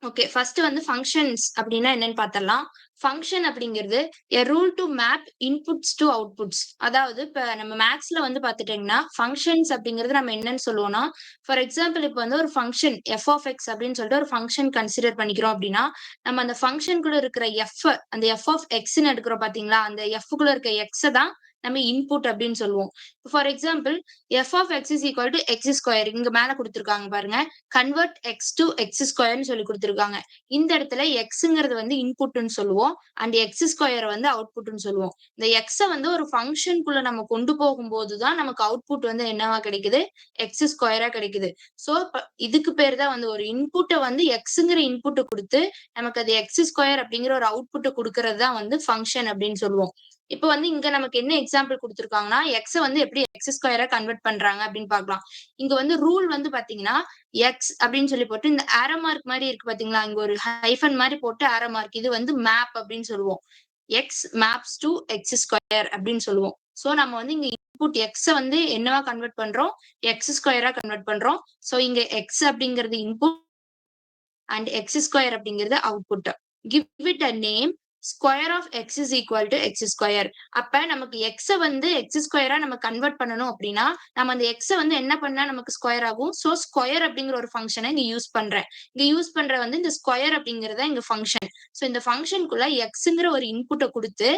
Okay. First வந்து functions அப்டின்னா என்னன்னு பாத்துரலாம். ஃபங்ஷன் அப்படிங்கிறது a rule to map inputs to outputs. அதாவது இப்ப நம்ம மேத்ஸ்ல வந்து பாத்துட்டீங்கன்னா, ஃபங்ஷன்ஸ் அப்படிங்கிறது நம்ம என்னன்னு சொல்லுவோம்னா, ஃபார் எக்ஸாம்பிள் இப்ப வந்து ஒரு ஃபங்ஷன் எஃப் ஆஃப் எக்ஸ் அப்படின்னு சொல்லிட்டு ஒரு ஃபங்ஷன் கன்சிடர் பண்ணிக்கிறோம் அப்படின்னா, நம்ம அந்த ஃபங்ஷன்குள்ள இருக்கிற அந்த எஃப் ஆஃப் எக்ஸ்ன்னு எடுக்கிறோம் பாத்தீங்களா? அந்த எஃப்க்குள்ள இருக்க எக்ஸ தான் நம்ம இன்புட் அப்படின்னு சொல்லுவோம். For example f of x is equal to x square இங்க மேல குடுத்திருக்காங்க பாருங்க. கன்வெர்ட் எக்ஸ் டூ எக்ஸ் ஸ்கொயர்ன்னு சொல்லி குடுத்திருக்காங்க. இந்த இடத்துல எக்ஸ்ங்கிறது வந்து இன்புட்ன்னு சொல்லுவோம். அண்ட் எக்ஸ் ஸ்கொயர் வந்து அவுட்புட்ன்னு சொல்லுவோம். இந்த எக்ஸ வந்து ஒரு ஃபங்ஷன்க்குள்ள நம்ம கொண்டு போகும்போது தான் நமக்கு அவுட்புட் வந்து என்னவா கிடைக்குது? எக்ஸ் ஸ்கொயரா கிடைக்குது. சோ இதுக்கு பேர் தான் வந்து ஒரு இன்புட்ட வந்து எக்ஸ்ங்கிற இன்புட்ட குடுத்து, நமக்கு அது எக்ஸ் ஸ்கொயர் அப்படிங்கிற ஒரு அவுட்புட்ட குடுக்கிறது தான் வந்து ஃபங்ஷன் அப்படின்னு சொல்லுவோம். இப்ப வந்து இங்க நமக்கு என்ன எக்ஸாம்பிள் குடுத்திருக்காங்கன்னா, எக்ஸ வந்து எப்படி எக்ஸ் ஸ்கொயரா கன்வெர்ட் பண்றாங்க அப்படின்னு பார்க்கலாம். இங்க வந்து ரூல் வந்து பார்த்தீங்கன்னா, எக்ஸ் அப்படின்னு சொல்லி போட்டு இந்த ஆரோ மார்க் மாரி இருக்கு பார்த்தீங்களா? இங்க ஒரு ஹைஃபன் மாரி போட்டு ஆரோ மார்க். இது வந்து மேப் அப்படின்னு சொல்லுவோம். X maps to x square அப்படின்னு சொல்லுவோம். சோ நம்ம வந்து இங்க இன்புட் எக்ஸ வந்து என்னவா கன்வெர்ட் பண்றோம்? எக்ஸ் ஸ்கொயரா கன்வெர்ட் பண்றோம். சோ இங்க எக்ஸ் அப்படிங்கிறது இன்புட் அண்ட் எக்ஸ் ஸ்கொயர் அப்படிங்கிறது output. Give it a name square of x is equal to x square. அப்ப நமக்கு எக்ஸ வந்து எக்ஸ் ஸ்கொயரா நம்ம கன்வெர்ட் பண்ணணும் அப்படின்னா, நம்ம அந்த எக்ஸ வந்து என்ன பண்ணா நமக்கு ஸ்கொயர் ஆகும்? சோ ஸ்கொயர் அப்படிங்கிற ஒரு ஃபங்ஷன இங்க யூஸ் பண்றேன். இங்க யூஸ் பண்ற வந்து இந்த ஸ்கொயர் அப்படிங்கிறது தான் இங்க ஃபங்ஷன். சோ இந்த ஃபங்ஷனுக்குள்ள எக்ஸ்ங்கிற ஒரு இன்புட்ட குடுத்து,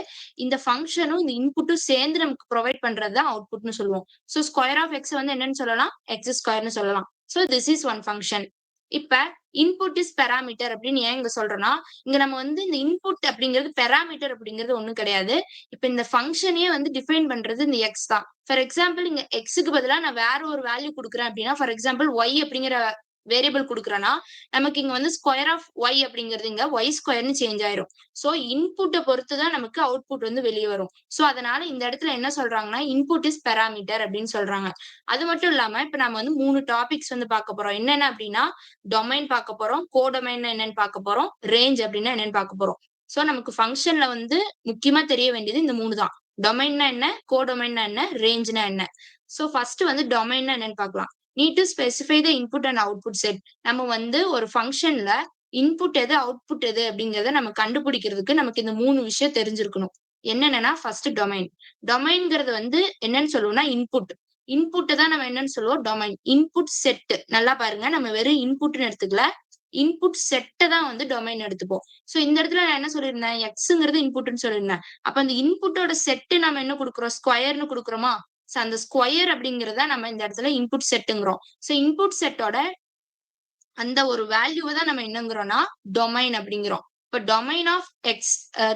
இந்த ஃபங்ஷனும் இந்த இன்புட்டும் சேர்ந்து நமக்கு புரொவைட் பண்றது தான் அவுட்புட்ன்னு சொல்லுவோம். சோ ஸ்கொயர் ஆஃப் எக்ஸ் வந்து என்னன்னு சொல்லலாம்? எக்ஸ் ஸ்கொயர்ன்னு சொல்லலாம். So this is one function. இப்ப இன்புட் இஸ் பாராமீட்டர் அப்படின்னு ஏன் இங்க சொல்றோம்னா, இங்க நம்ம வந்து இந்த இன்புட் அப்படிங்கிறது பாராமீட்டர் அப்படிங்கிறது ஒண்ணும் கிடையாது. இப்ப இந்த ஃபங்ஷனயே வந்து டிஃபைன் பண்றது இந்த எக்ஸ் தான். ஃபார் எக்ஸாம்பிள் இங்க எக்ஸ்க்கு பதிலா நான் வேற ஒரு வேல்யூ குடுக்குறேன் அப்படின்னா, ஃபார் எக்ஸாம்பிள் ஒய் அப்படிங்கிற வேரியபிள் குடுக்குறேன்னா, நமக்கு இங்க வந்து ஸ்கொயர் ஆஃப் ஒய் அப்படிங்கிறது இங்க ஒய் ஸ்கொயர்ன்னு சேஞ்ச் ஆயிரும். சோ இன்புட்ட பொறுத்து தான் நமக்கு அவுட்புட் வந்து வெளிய வரும். சோ அதனால இந்த இடத்துல என்ன சொல்றாங்கன்னா, இன்புட் இஸ் பாராமீட்டர் அப்படின்னு சொல்றாங்க. அது மட்டும் இல்லாம இப்ப நம்ம வந்து 3 டாபிக்ஸ் வந்து பார்க்க போறோம். என்னென்ன அப்படின்னா, டொமைன் பார்க்க போறோம். கோடொமைன்னா என்னன்னு பார்க்க போறோம். ரேஞ்ச் அப்படின்னா என்னன்னு பார்க்க போறோம். சோ நமக்கு ஃபங்ஷன்ல வந்து முக்கியமா தெரிய வேண்டியது இந்த 3 தான். டொமைன்னா என்ன? கோடொமைன்னா என்ன? ரேஞ்ச்னா என்ன? சோ ஃபர்ஸ்ட் வந்து டொமைன்னா என்னன்னு பார்க்கலாம். Need to specify the input and output set. நம்ம வந்து ஒரு ஃபங்ஷன்ல இன்புட் எது, அவுட்புட் எது அப்படிங்கிறத நம்ம கண்டுபிடிக்கிறதுக்கு நமக்கு இந்த 3 விஷயம் தெரிஞ்சிருக்கணும். என்னென்னன்னா ஃபர்ஸ்ட் டொமைன். டொமைன்ங்கிறது வந்து என்னன்னு சொல்லுவோம்னா இன்புட். இன்புட்ட தான் நம்ம என்னன்னு சொல்லுவோம்? டொமைன். Input set. நல்லா பாருங்க. நம்ம வெறும் இன்புட்ன்னு எடுத்துக்கல. இன்புட் செட்ட தான் வந்து டொமைன் எடுத்துப்போம். சோ இந்த இடத்துல நான் என்ன சொல்லியிருந்தேன்? எக்ஸ்ங்கிறது இன்புட்ன்னு சொல்லியிருந்தேன். அப்ப அந்த இன்புட்டோட செட் நம்ம என்ன குடுக்குறோம்? ஸ்கொயர்ன்னு குடுக்குறோமா? சோ அந்த ஸ்கொயர் அப்படிங்கிறத நம்ம இந்த இடத்துல இன்புட் செட்ங்கிறோம். சோ இன்புட் செட்டோட அந்த ஒரு வேல்யூவ தான் நம்ம என்னங்கிறோம்னா, டொமைன் அப்படிங்கிறோம். இப்ப domain of x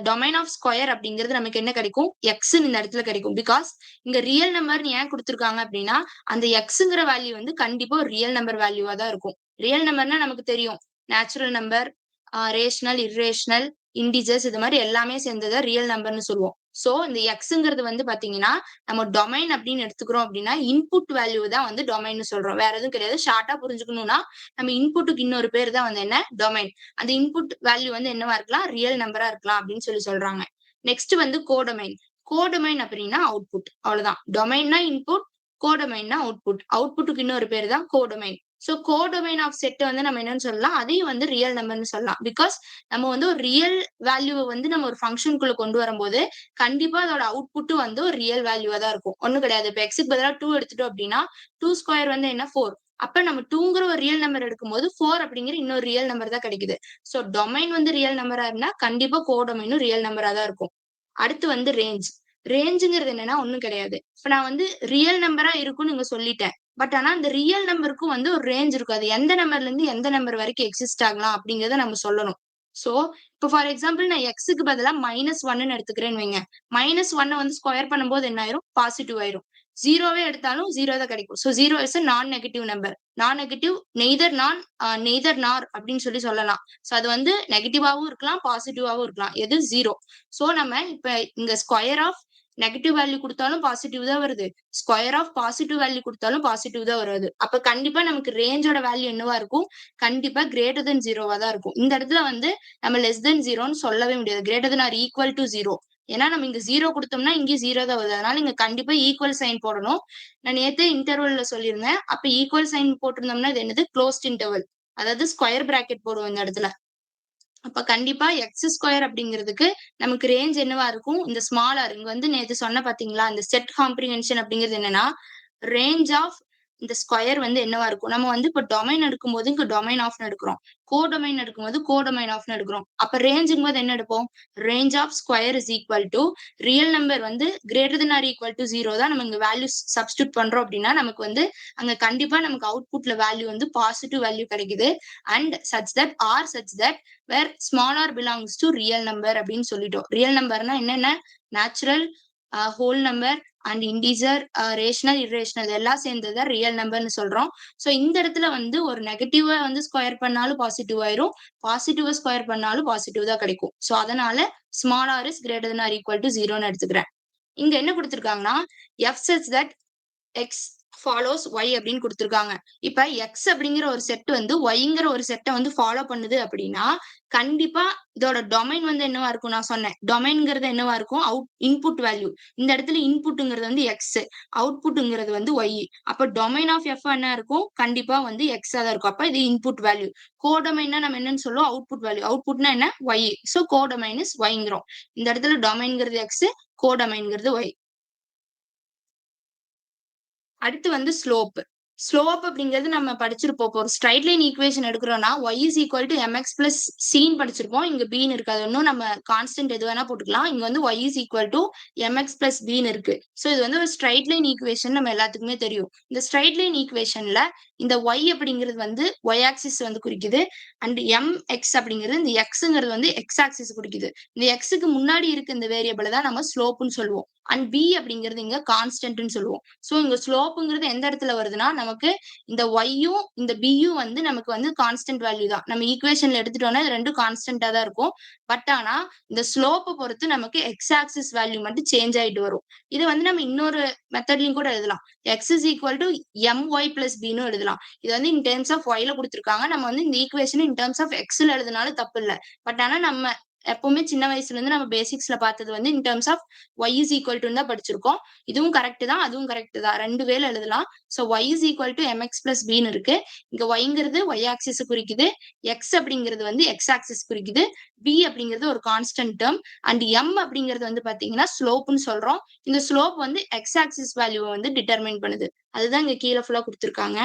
domain of square அப்படிங்கிறது நமக்கு என்ன கிடைக்கும்? எக்ஸ்ன்னு இந்த இடத்துல கிடைக்கும். பிகாஸ் இங்க ரியல் நம்பர்ன்னு ஏன் குடுத்திருக்காங்க அப்படின்னா, அந்த எக்ஸ்ங்கிற வேல்யூ வந்து கண்டிப்பா ஒரு ரியல் நம்பர் வேல்யூவா தான் இருக்கும். ரியல் நம்பர்னா நமக்கு தெரியும். Natural number, rational, irrational, integers இது மாரி எல்லாமே சேர்ந்தத ரியல் நம்பர்ன்னு சொல்லுவோம். சோ இந்த எக்ஸ்ங்கிறது வந்து பாத்தீங்கன்னா, நம்ம டொமைன் அப்படின்னு எடுத்துக்கிறோம் அப்படின்னா, இன்புட் வேல்யூ தான் வந்து டொமைன்னு சொல்றோம். வேற எதுவும் கிடையாது. ஷார்ட்டா புரிஞ்சுக்கணும்னா, நம்ம இன்புட்க்கு இன்னொரு பேரு தான் வந்து என்ன? டொமைன். அந்த இன்புட் வேல்யூ வந்து என்னவா இருக்கலாம்? ரியல் நம்பரா இருக்கலாம் அப்படின்னு சொல்றாங்க. நெக்ஸ்ட் வந்து கோடொமைன். கோடொமைன் அப்படின்னா அவுட்புட். அவ்வளவுதான். டொமைன்னா இன்புட், கோடொமைன்னா அவுட்புட். அவுட்புட்க்கு இன்னொரு பேரு தான் codomain. So codomain of set வந்து நம்ம என்னன்னு சொல்லலாம்? அதையும் வந்து ரியல் நம்பர்ன்னு சொல்லலாம். பிகாஸ் நம்ம வந்து ஒரு ரியல் வேல்யூவ வந்து நம்ம ஒரு ஃபங்ஷன்க்குள்ள கொண்டு வரும்போது, கண்டிப்பா அதோட அவுட்புட்டும் வந்து ஒரு ரியல் வேல்யூவா தான் இருக்கும். ஒண்ணும் கிடையாது. இப்ப எக்ஸ்க்கு பதிலா 2 எடுத்துட்டோம் அப்படின்னா, 2 ஸ்கொயர் வந்து என்ன? 4. அப்ப நம்ம 2ங்கிற ஒரு ரியல் நம்பர் எடுக்கும்போது 4 அப்படிங்கிற இன்னொரு ரியல் நம்பர் தான் கிடைக்குது. சோ டொமைன் வந்து ரியல் நம்பரா இருந்தா, கண்டிப்பா கோடொமைனும் ரியல் நம்பரா தான் இருக்கும். அடுத்து வந்து ரேஞ்ச். ரேஞ்ச்ங்கிறது என்னன்னா ஒண்ணும் கிடையாது. இப்ப நான் வந்து ரியல் நம்பரா இருக்கும்னு இங்க சொல்லிட்டேன். பட் ஆனா அந்த ரியல் நம்பருக்கும் வந்து ஒரு ரேஞ்ச் இருக்கும். அது எந்த நம்பர்ல இருந்து எந்த நம்பர் வரைக்கும் எக்ஸிஸ்ட் ஆகலாம் அப்படிங்கிறத நம்ம சொல்லணும். சோ இப்ப ஃபார் எக்ஸாம்பிள் நான் எக்ஸ்க்கு பதிலா -1ன்னு எடுத்துக்கிறேன்னு வைங்க. -1 வந்து ஸ்கொயர் பண்ணும்போது என்ன ஆயிரும்? பாசிட்டிவ் ஆயிரும். 0வே எடுத்தாலும் 0 தான் கிடைக்கும். சோ 0 இஸ் a நான் நெகட்டிவ் நம்பர். நான் நெகட்டிவ் நெய்தர் நார் அப்படின்னு சொல்லலாம். சோ அது வந்து நெகட்டிவாவும் இருக்கலாம், பாசிட்டிவாவும் இருக்கலாம். எது? 0. சோ நம்ம இப்ப இங்க ஸ்கொயர் ஆஃப் நெகட்டிவ் வேல்யூ குடுத்தாலும் பாசிட்டிவ் தான் வருது. ஸ்கொயர் ஆஃப் பாசிட்டிவ் வேல்யூ குடுத்தாலும் பாசிட்டிவ் தான் வருது. அப்ப கண்டிப்பா நமக்கு ரேஞ்சோட வேல்யூ என்னவா இருக்கும்? கண்டிப்பா கிரேட்டர் தென் 0வா தான் இருக்கும். இந்த இடத்துல வந்து நம்ம லெஸ் தென் 0ன்னு சொல்லவே முடியாது. Greater than or equal to 0. ஏன்னா நம்ம இங்க 0 குடுத்தோம்னா இங்கயும் 0 தான் வருது. அதனால இங்க கண்டிப்பா ஈக்குவல் சைன் போடணும். நான் நேத்தே இன்டர்வல்ல சொல்லியிருந்தேன். அப்ப ஈக்குவல் சைன் போட்டிருந்தோம்னா இது என்னது? Closed interval. அதாவது ஸ்கொயர் பிராக்கெட் போடுவோம் இந்த இடத்துல. அப்ப கண்டிப்பா எக்ஸ் ஸ்கொயர் அப்படிங்கிறதுக்கு நமக்கு ரேஞ்ச் என்னவா இருக்கும்? இந்த ஸ்மாலர் இங்க வந்து நேத்து சொன்னேன் பார்த்தீங்களா? இந்த செட் காம்ப்ரிஹென்ஷன் அப்படிங்கிறது என்னன்னா, ரேஞ்ச் ஆஃப் இந்த ஸ்கொயர் வந்து என்னவா இருக்கும்? நம்ம வந்து இப்ப டொமைன் எடுக்கும்போது இங்க டொமைன் ஆஃப்ன்னு எடுக்கிறோம். கோடொமைன் எடுக்கும்போது கோடொமைன் ஆஃப்ன்னு எடுக்கிறோம். அப்ப ரேஞ்சுங்கும்போது என்ன எடுப்போம்? Range of square is equal to real number வந்து greater than or equal to 0 தான் நம்ம இங்க வேல்யூ சப்ஸ்டிட்யூட் பண்றோம் அப்படின்னா, நமக்கு வந்து அங்க கண்டிப்பா நமக்கு அவுட்புட்ல வேல்யூ வந்து பாசிட்டிவ் வேல்யூ கிடைக்குது. And such that or such that where small r belongs to real number அப்படின்னு சொல்லிட்டோம். ரியல் நம்பர்னா என்னென்ன? Natural, whole number and integer, rational, irrational எல்லாம் சேர்ந்தது தான் ரியல் நம்பர்ன்னு சொல்றோம். ஸோ இந்த இடத்துல வந்து ஒரு நெகட்டிவா வந்து ஸ்கொயர் பண்ணாலும் பாசிட்டிவ் ஆயிரும். பாசிட்டிவா ஸ்கொயர் பண்ணாலும் பாசிட்டிவ் தான் கிடைக்கும். ஸோ அதனால small r is greater than or equal to 0ன்னு எடுத்துக்கிறேன். இங்க என்ன குடுத்திருக்காங்கன்னா, f such that x follows y அப்படின்னு குடுத்திருக்காங்க. இப்ப எக்ஸ் அப்படிங்கிற ஒரு செட் வந்து ஒய்ங்கிற ஒரு செட்ட வந்து ஃபாலோ பண்ணுது அப்படின்னா, கண்டிப்பா இதோட டொமைன் வந்து என்னவா இருக்கும் நான் சொன்னேன். டொமைன்ங்கிறது என்னவா இருக்கும்? Input value. இந்த இடத்துல இன்புட்ங்கிறது வந்து எக்ஸ். அவுட்புட்ங்கிறது வந்து ஒய். அப்ப டொமைன் ஆஃப் எஃப் என்ன இருக்கும்? கண்டிப்பா வந்து எக்ஸா தான் இருக்கும். அப்ப இது இன்புட் வேல்யூ. கோடொமைன்னா நம்ம என்னன்னு சொல்லுவோம்? Output value. அவுட்புட்னா என்ன? ஒய். சோ கோடொமைன் இஸ் ஒய்ங்கிறோம். இந்த இடத்துல டொமைன்ங்கிறது எக்ஸ், கோடொமைன்ங்கிறது ஒய். அடுத்து வந்து ஸ்லோப். ஸ்லோப் அப்படிங்கிறது நம்ம படிச்சிருப்போம். இப்போ ஒரு ஸ்ட்ரைட் லைன் ஈக்குவேஷன் எடுக்கிறோம்னா, y is equal to mx plus cன்னு படிச்சிருப்போம். இங்க bன்னு இருக்கு. அது இன்னும் நம்ம கான்ஸ்டன்ட் எது வேணா போட்டுக்கலாம். இங்க வந்து y is equal to mx plus bன்னு இருக்கு. சோ இது வந்து ஒரு ஸ்ட்ரைட் லைன் ஈக்குவேஷன் நம்ம எல்லாத்துக்குமே தெரியும். இந்த ஸ்ட்ரைட் லைன் ஈக்குவேஷன்ல இந்த y அப்படிங்கிறது வந்து y ஆக்சிஸ் வந்து குறிக்குது. அண்ட் mx அப்படிங்கிறது இந்த xங்கிறது வந்து x ஆக்சிஸ் குறிக்குது. இந்த xக்கு முன்னாடி இருக்க இந்த வேரியபிள தான் நம்ம ஸ்லோப்ன்னு சொல்லுவோம். அண்ட் b அப்படிங்கிறது இங்க கான்ஸ்டன்ட்ன்னு சொல்லுவோம். சோ இங்க ஸ்லோப்ங்கிறது எந்த இடத்துல வருதுன்னா, நமக்கு இந்த y-யும் இந்த b-யும் வந்து நமக்கு வந்து கான்ஸ்டன்ட் வேல்யூ தான். நம்ம ஈக்குவேஷன்ல எடுத்துட்டோம்னா இது 2ம் கான்ஸ்டன்ட்டா தான் இருக்கும். பட் ஆனா இந்த ஸ்லோப்ப பொறுத்து நமக்கு x ஆக்சிஸ் வேல்யூ மட்டும் சேஞ்ச் ஆயிட்டு வரும். இத வந்து நம்ம இன்னொரு மெத்தட்லயும் கூட எழுதலாம். x is equal to my plus bன்னு எழுதலாம். இது வந்து இன் டெர்ம்ஸ் ஆஃப் y ல குடுத்திருக்காங்க. நம்ம வந்து இந்த ஈக்குவேஷன இன் டெர்ம்ஸ் ஆஃப் x ல எழுதினாலும் தப்பு இல்ல. பட் ஆனா நம்ம எப்பவுமே சின்ன வயசுல இருந்து நம்ம பேசிக்ஸ்ல பார்த்தது வந்து in terms of y is equal டூன்னு தான் படிச்சிருக்கோம். இதுவும் கரெக்ட் தான், அதுவும் கரெக்ட் தான். 2 வேல எழுதலாம். So y is equal to mx plus bன்னு இருக்கு. இங்க yங்கிறது y ஆக்சிஸ் குறிக்குது. x அப்படிங்கிறது வந்து x ஆக்சிஸ் குறிக்குது. b அப்படிங்கிறது ஒரு கான்ஸ்டன்ட் டெர்ம். அண்ட் m அப்படிங்கிறது வந்து பாத்தீங்கன்னா ஸ்லோப்ன்னு சொல்றோம். இந்த ஸ்லோப் வந்து x ஆக்சிஸ் வேல்யூவ வந்து டிட்டர்மைன் பண்ணுது. அதுதான் இங்க கீழ ஃபுல்லா குடுத்திருக்காங்க.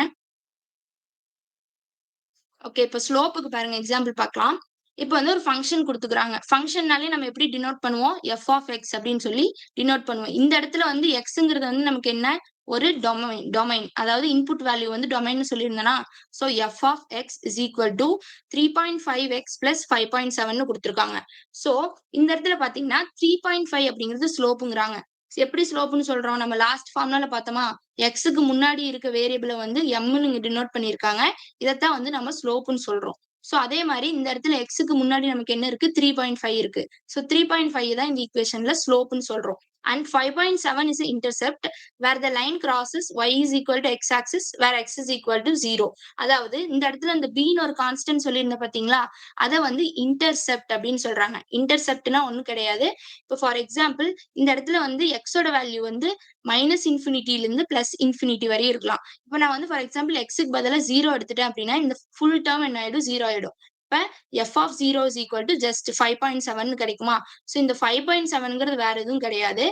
ஓகே. இப்ப ஸ்லோப்புக்கு பாருங்க எக்ஸாம்பிள் பார்க்கலாம். இப்ப வந்து ஒரு ஃபங்ஷன் குடுத்துக்குறாங்க. ஃபங்ஷன்னாலே நம்ம எப்படி டினோட் பண்ணுவோம்? எஃப் ஆஃப் எக்ஸ் அப்படின்னு சொல்லி டினோட் பண்ணுவோம். இந்த இடத்துல வந்து எக்ஸ்ங்கிறது வந்து நமக்கு என்ன? ஒரு டொமைன். அதாவது இன்புட் வேல்யூ வந்து டொமைன்னு சொல்லியிருந்தேனா, so f of x is equal to 3.5x plus 5.7ன்னு குடுத்துருக்காங்க. சோ இந்த இடத்துல பார்த்தீங்கன்னா 3.5 அப்படிங்கிறது ஸ்லோப்புங்கிறாங்க. எப்படி ஸ்லோப்ன்னு சொல்றோம்? நம்ம லாஸ்ட் ஃபார்முலால பார்த்தோமா? எக்ஸ்க்கு முன்னாடி இருக்க வேரியபிள வந்து எம்ன்னு இங்க டினோட் பண்ணியிருக்காங்க. இதத்தான் வந்து நம்ம ஸ்லோப்ன்னு சொல்றோம். சோ அதே மாரி இந்த இடத்துல எக்ஸ்க்கு முன்னாடி நமக்கு என்ன இருக்கு? 3.5 இருக்கு. சோ 3.5 தான் இந்த ஈக்குவேஷன்ல ஸ்லோப்ன்னு சொல்றோம். And 5.7 is intercept where the line crosses y is equal to x axis where x is equal to 0. அதாவது இந்த இடத்துல இந்த bன்னு ஒரு கான்ஸ்டன்ட் சொல்லியிருந்தேன் பார்த்தீங்களா? அத வந்து இன்டர்செப்ட் அப்படின்னு சொல்றாங்க. இன்டர்செப்ட்னா ஒண்ணும் கிடையாது. இப்போ ஃபார் எக்ஸாம்பிள் இந்த இடத்துல வந்து x ஓட வேல்யூ வந்து மைனஸ் இன்ஃபினிட்டில இருந்து பிளஸ் இன்ஃபினிட்டி வரையும் இருக்கலாம். இப்ப நான் வந்து ஃபார் எக்ஸாம்பிள் எக்ஸ்க்கு பதிலா 0 எடுத்துட்டேன் அப்படின்னா, இந்த ஃபுல் டெர்ம் என்ன ஆயிடும்? 0 ஆயிடும். இப்ப f of 0 is equal to just 5.7 கிடைக்குமா? சோ இந்த 5.7ங்கிறது வேற எதுவும் கிடையாது.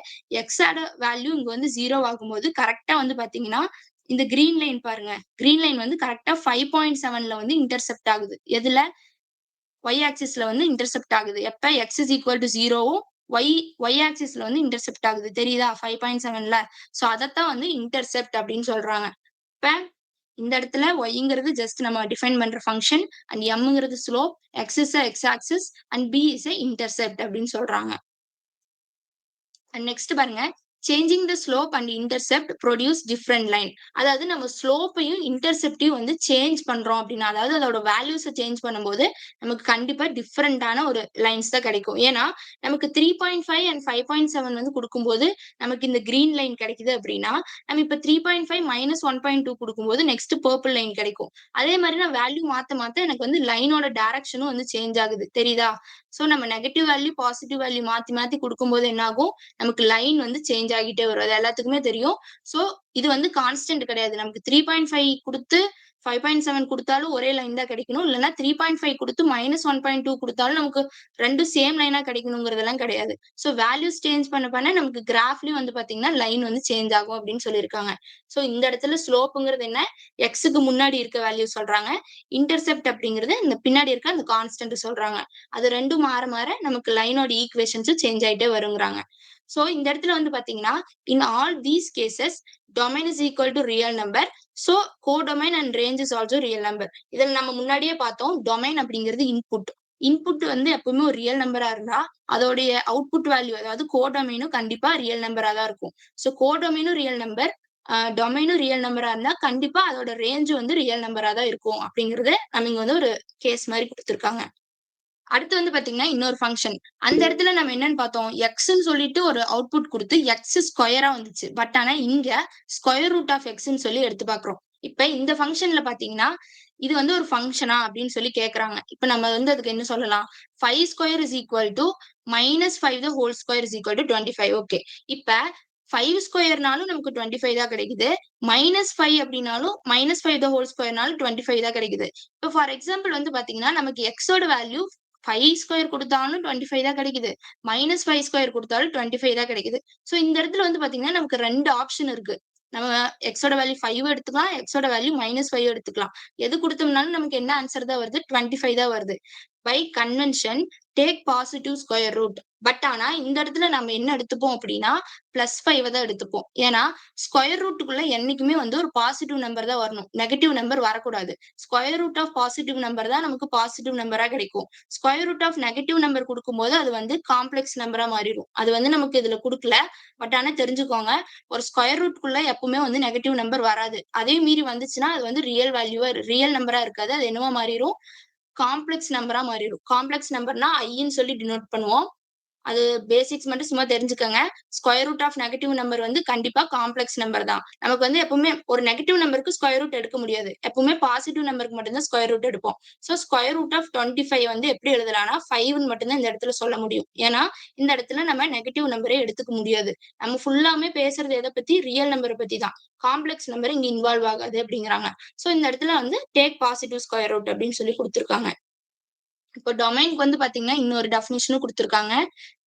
எக்ஸோட வேல்யூ இங்க வந்து 0 ஆகும்போது கரெக்ட்டா வந்து பாத்தீங்கன்னா, இந்த கிரீன் லைன் பாருங்க. கிரீன் லைன் வந்து கரெக்ட்டா 5.7ல வந்து இன்டர்செப்ட் ஆகுது. எதுல? y ஆக்சிஸ்ல வந்து இன்டர்செப்ட் ஆகுது. எப்ப x இஸ் ஈக்குவல் டூ 0வும் y y ஆக்சிஸ்ல வந்து இன்டர்செப்ட் ஆகுது. தெரியுதா? 5.7ல. சோ அதத்தான் வந்து இன்டர்செப்ட் அப்படின்னு சொல்றாங்க. இப்ப இந்த இடத்துல yங்கிறது ஜஸ்ட் நம்ம டிஃபைன் பண்ற ஃபங்ஷன் அண்ட் mங்கிறது slope, x is a x axis and b is a intercept அப்படின்னு சொல்றாங்க. அண்ட் நெக்ஸ்ட் பாருங்க. Changing the slope and intercept produce different line. அதாவது நம்ம ஸ்லோப்பையும் இன்டர்செப்டையும் வந்து சேஞ்ச் பண்றோம் அப்படின்னா, அதாவது அதோட வேல்யூஸ சேஞ்ச் பண்ணும்போது நமக்கு கண்டிப்பா டிஃபரெண்டான ஒரு லைன்ஸ் தான் கிடைக்கும். ஏன்னா நமக்கு 3.5 அண்ட் 5.7 வந்து குடுக்கும்போது நமக்கு இந்த கிரீன் லைன் கிடைக்குது அப்படின்னா, நம்ம இப்ப 3.5 மைனஸ் 1.2 குடுக்கும்போது நெக்ஸ்ட் பர்பிள் லைன் கிடைக்கும். அதே மாதிரி நான் வேல்யூ மாத்த மாத்த எனக்கு வந்து லைனோட டைரக்ஷனும் வந்து சேஞ்ச் ஆகுது. தெரியுதா? சோ நம்ம நெகட்டிவ் வேல்யூ, பாசிட்டிவ் வேல்யூ மாத்தி மாத்தி குடுக்கும்போது என்ன ஆகும்? நமக்கு லைன் வந்து சேஞ்ச் ஆகிட்டே வரும். அது எல்லாத்துக்குமே தெரியும். சோ இது வந்து கான்ஸ்டன்ட் கிடையாது. நமக்கு 3.5 குடுத்து 5.7 குடுத்தாலும் ஒரே லைன் தான் கிடைக்கணும். இல்லன்னா 3.5 குடுத்து -1.2 குடுத்தாலும் நமக்கு 2ம் சேம் லைனா கிடைக்கணுங்கிறதெல்லாம் கிடையாது. ஸோ வேல்யூஸ் சேஞ்ச் பண்ண நமக்கு கிராஃப்லயும் வந்து பார்த்தீங்கன்னா, லைன் வந்து சேஞ்ச் ஆகும் அப்படின்னு சொல்லியிருக்காங்க. ஸோ இந்த இடத்துல ஸ்லோப்ங்கிறது என்ன? எக்ஸ்க்கு முன்னாடி இருக்க வேல்யூ சொல்றாங்க. இன்டர்செப்ட் அப்படிங்கிறது இந்த பின்னாடி இருக்க அந்த கான்ஸ்டன்ட் சொல்றாங்க. அது 2ம் மாற மாற நமக்கு லைனோட ஈக்குவேஷன்ஸும் சேஞ்ச் ஆயிட்டே வருங்கிறாங்க. ஸோ இந்த இடத்துல வந்து பார்த்தீங்கன்னா, in all these cases domain is equal to real number. So codomain and range is also real number. இதுல நம்ம முன்னாடியே பார்த்தோம். டொமைன் அப்படிங்கிறது இன்புட். இன்புட் வந்து எப்பவுமே ஒரு ரியல் நம்பரா இருந்தா, அதோடைய அவுட்புட் வேல்யூ அதாவது கோடொமைனும் கண்டிப்பா ரியல் நம்பரா தான் இருக்கும். ஸோ கோடொமைனும் ரியல் நம்பர், டொமைனும் ரியல் நம்பரா இருந்தா கண்டிப்பா அதோட ரேஞ்ச் வந்து ரியல் நம்பரா தான் இருக்கும் அப்படிங்கிறத நம்ம இங்க வந்து ஒரு கேஸ் மாரி குடுத்திருக்காங்க. அடுத்து வந்து பாத்தீங்கன்னா, இன்னொரு ஃபங்ஷன். அந்த இடத்துல நம்ம என்னன்னு பார்த்தோம், எக்ஸ்ன்னு சொல்லிட்டு ஒரு அவுட்புட் குடுத்து, எக்ஸ் ஸ்கொயரா வந்துச்சு. பட் ஆனா இங்க ஸ்கொயர் ரூட் ஆஃப் எக்ஸ்ன்னு சொல்லி எடுத்து பார்க்கிறோம். இப்ப இந்த ஃபங்ஷன்ல பாத்தீங்கன்னா, இது வந்து ஒரு ஃபங்ஷனா அப்படின்னு சொல்லி கேட்கறாங்க. இப்ப நம்ம வந்து அதுக்கு என்ன சொல்லலாம்? 5 square is equal to -5 the whole square is equal to 25. Okay. இப்ப 5 ஸ்கொயர்னாலும் நமக்கு 25 தான் கிடைக்குது. -5 அப்படின்னாலும் -5 த ஹோல் ஸ்கொயர்னாலும் 25 தான் கிடைக்குது. இப்ப ஃபார் எக்ஸாம்பிள் வந்து பாத்தீங்கன்னா, நமக்கு எக்ஸோட வேல்யூ 5 ஸ்கொயர் குடுத்தாலும் 25 தான் கிடைக்குது. -5 ஸ்கொயர் குடுத்தாலும் 25 தான் கிடைக்குது. சோ இந்த இடத்துல வந்து பாத்தீங்கன்னா, நமக்கு 2 ஆப்ஷன் இருக்கு. நம்ம எக்ஸோட வேல்யூ 5 எடுத்துக்கலாம். எக்ஸோட வேல்யூ -5 எடுத்துக்கலாம். எது குடுத்தோம்னாலும் நமக்கு என்ன ஆன்சர் தான் வருது? 25 தான் வருது. By convention take positive square root. But ஆனா இந்த இடத்துல நம்ம என்ன எடுத்துப்போம் அப்படின்னா, +5 தான் எடுத்துப்போம். ஏன்னா, ஸ்கொயர் ரூட்டுக்குள்ள என்னைக்குமே வந்து ஒரு பாசிட்டிவ் நம்பர் தான் வரணும். நெகட்டிவ் நம்பர் வரக்கூடாது. Square root of positive number தான் நமக்கு பாசிட்டிவ் நம்பரா கிடைக்கும். Square root of negative number குடுக்கும்போது அது வந்து காம்ப்ளெக்ஸ் நம்பரா மாறிரும். அது வந்து நமக்கு இதுல குடுக்கல. பட் ஆனா தெரிஞ்சுக்கோங்க, ஒரு ஸ்கொயர் ரூட்க்குள்ள எப்பவுமே வந்து நெகட்டிவ் நம்பர் வராது. அதையும் மீறி வந்துச்சுன்னா, அது வந்து ரியல் நம்பரா இருக்காது. அது என்னவா மாறிரும்? காம்ப்ளெக்ஸ் நம்பரா மாறிடும். காம்ப்ளெக்ஸ் நம்பர்னா ஐன்னு சொல்லி டினோட் பண்ணுவோம். அது பேசிக்ஸ் மட்டும் சும்மா தெரிஞ்சுக்கங்க. Square root of negative number வந்து கண்டிப்பா காம்ப்ளெக்ஸ் நம்பர் தான். நமக்கு வந்து எப்பவுமே ஒரு நெகட்டிவ் நம்பருக்கு ஸ்கொயர் ரூட் எடுக்க முடியாது. எப்பவுமே பாசிட்டிவ் நம்பருக்கு மட்டும் தான் ஸ்கொயர் ரூட் எடுப்போம். சோ ஸ்கொயர் ரூட் ஆஃப் 25 வந்து எப்படி எழுதலாம்னா 5ன்னு மட்டும் தான் இந்த இடத்துல சொல்ல முடியும். ஏன்னா, இந்த இடத்துல நம்ம நெகட்டிவ் நம்பரே எடுத்துக்க முடியாது. நம்ம ஃபுல்லாமே பேசுறது எத பத்தி? ரியல் நம்பர பத்தி தான். காம்ப்ளெக்ஸ் நம்பர் இங்க இன்வால்வ் ஆகாது அப்படிங்கிறாங்க. சோ இந்த இடத்துல வந்து டேக் பாசிட்டிவ் ஸ்கொயர் ரூட் அப்படின்னு சொல்லி குடுத்திருக்காங்க. இப்போ டொமைன்க்கு வந்து பாத்தீங்கன்னா, இன்னொரு டெஃபினிஷனும் குடுத்திருக்காங்க.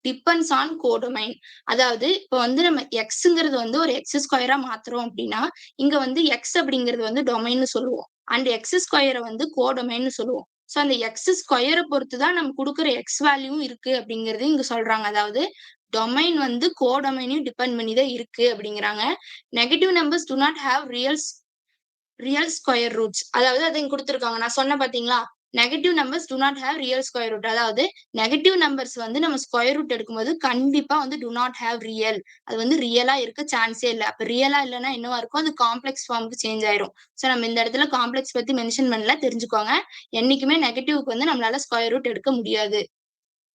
Depends on codomain. அதாவது இப்ப வந்து நம்ம எக்ஸ்ங்கிறது வந்து ஒரு எக்ஸ் ஸ்கொயரா மாத்துறோம் அப்படின்னா, இங்க வந்து எக்ஸ் அப்படிங்கிறது வந்து டொமைன்னு சொல்லுவோம். அண்ட் எக்ஸ் ஸ்கொயர வந்து கோடொமைன்னு சொல்லுவோம். சோ அந்த எக்ஸ் ஸ்கொயர பொறுத்து தான் நம்ம குடுக்குற எக்ஸ் வேல்யூவும் இருக்கு அப்படிங்கிறது இங்க சொல்றாங்க. அதாவது டொமைன் வந்து கோடொமைனையும் டிபெண்ட் பண்ணி தான் இருக்கு அப்படிங்கிறாங்க. Negative numbers do not have real square roots. அதாவது அத இங்க குடுத்திருக்காங்க. நான் சொன்னேன் பாத்தீங்களா? Negative numbers do not have real square root. அதாவது நெகட்டிவ் நம்பர்ஸ் வந்து நம்ம ஸ்கொயர் ரூட் எடுக்கும்போது கண்டிப்பா வந்து டூ நாட் ஹேவ் ரியல். அது வந்து ரியலா இருக்க சான்ஸே இல்ல. அப்ப ரியலா இல்லன்னா என்னவா இருக்கும்? அது காம்ப்ளெக்ஸ் ஃபார்ம்க்கு சேஞ்ச் ஆயிரும். சோ நம்ம இந்த இடத்துல காம்ப்ளெக்ஸ் பத்தி மென்ஷன் பண்ணல. தெரிஞ்சுக்கோங்க. என்னைக்குமே நெகட்டிவ்க்கு வந்து நம்மளால ஸ்கொயர் ரூட் எடுக்க முடியாது.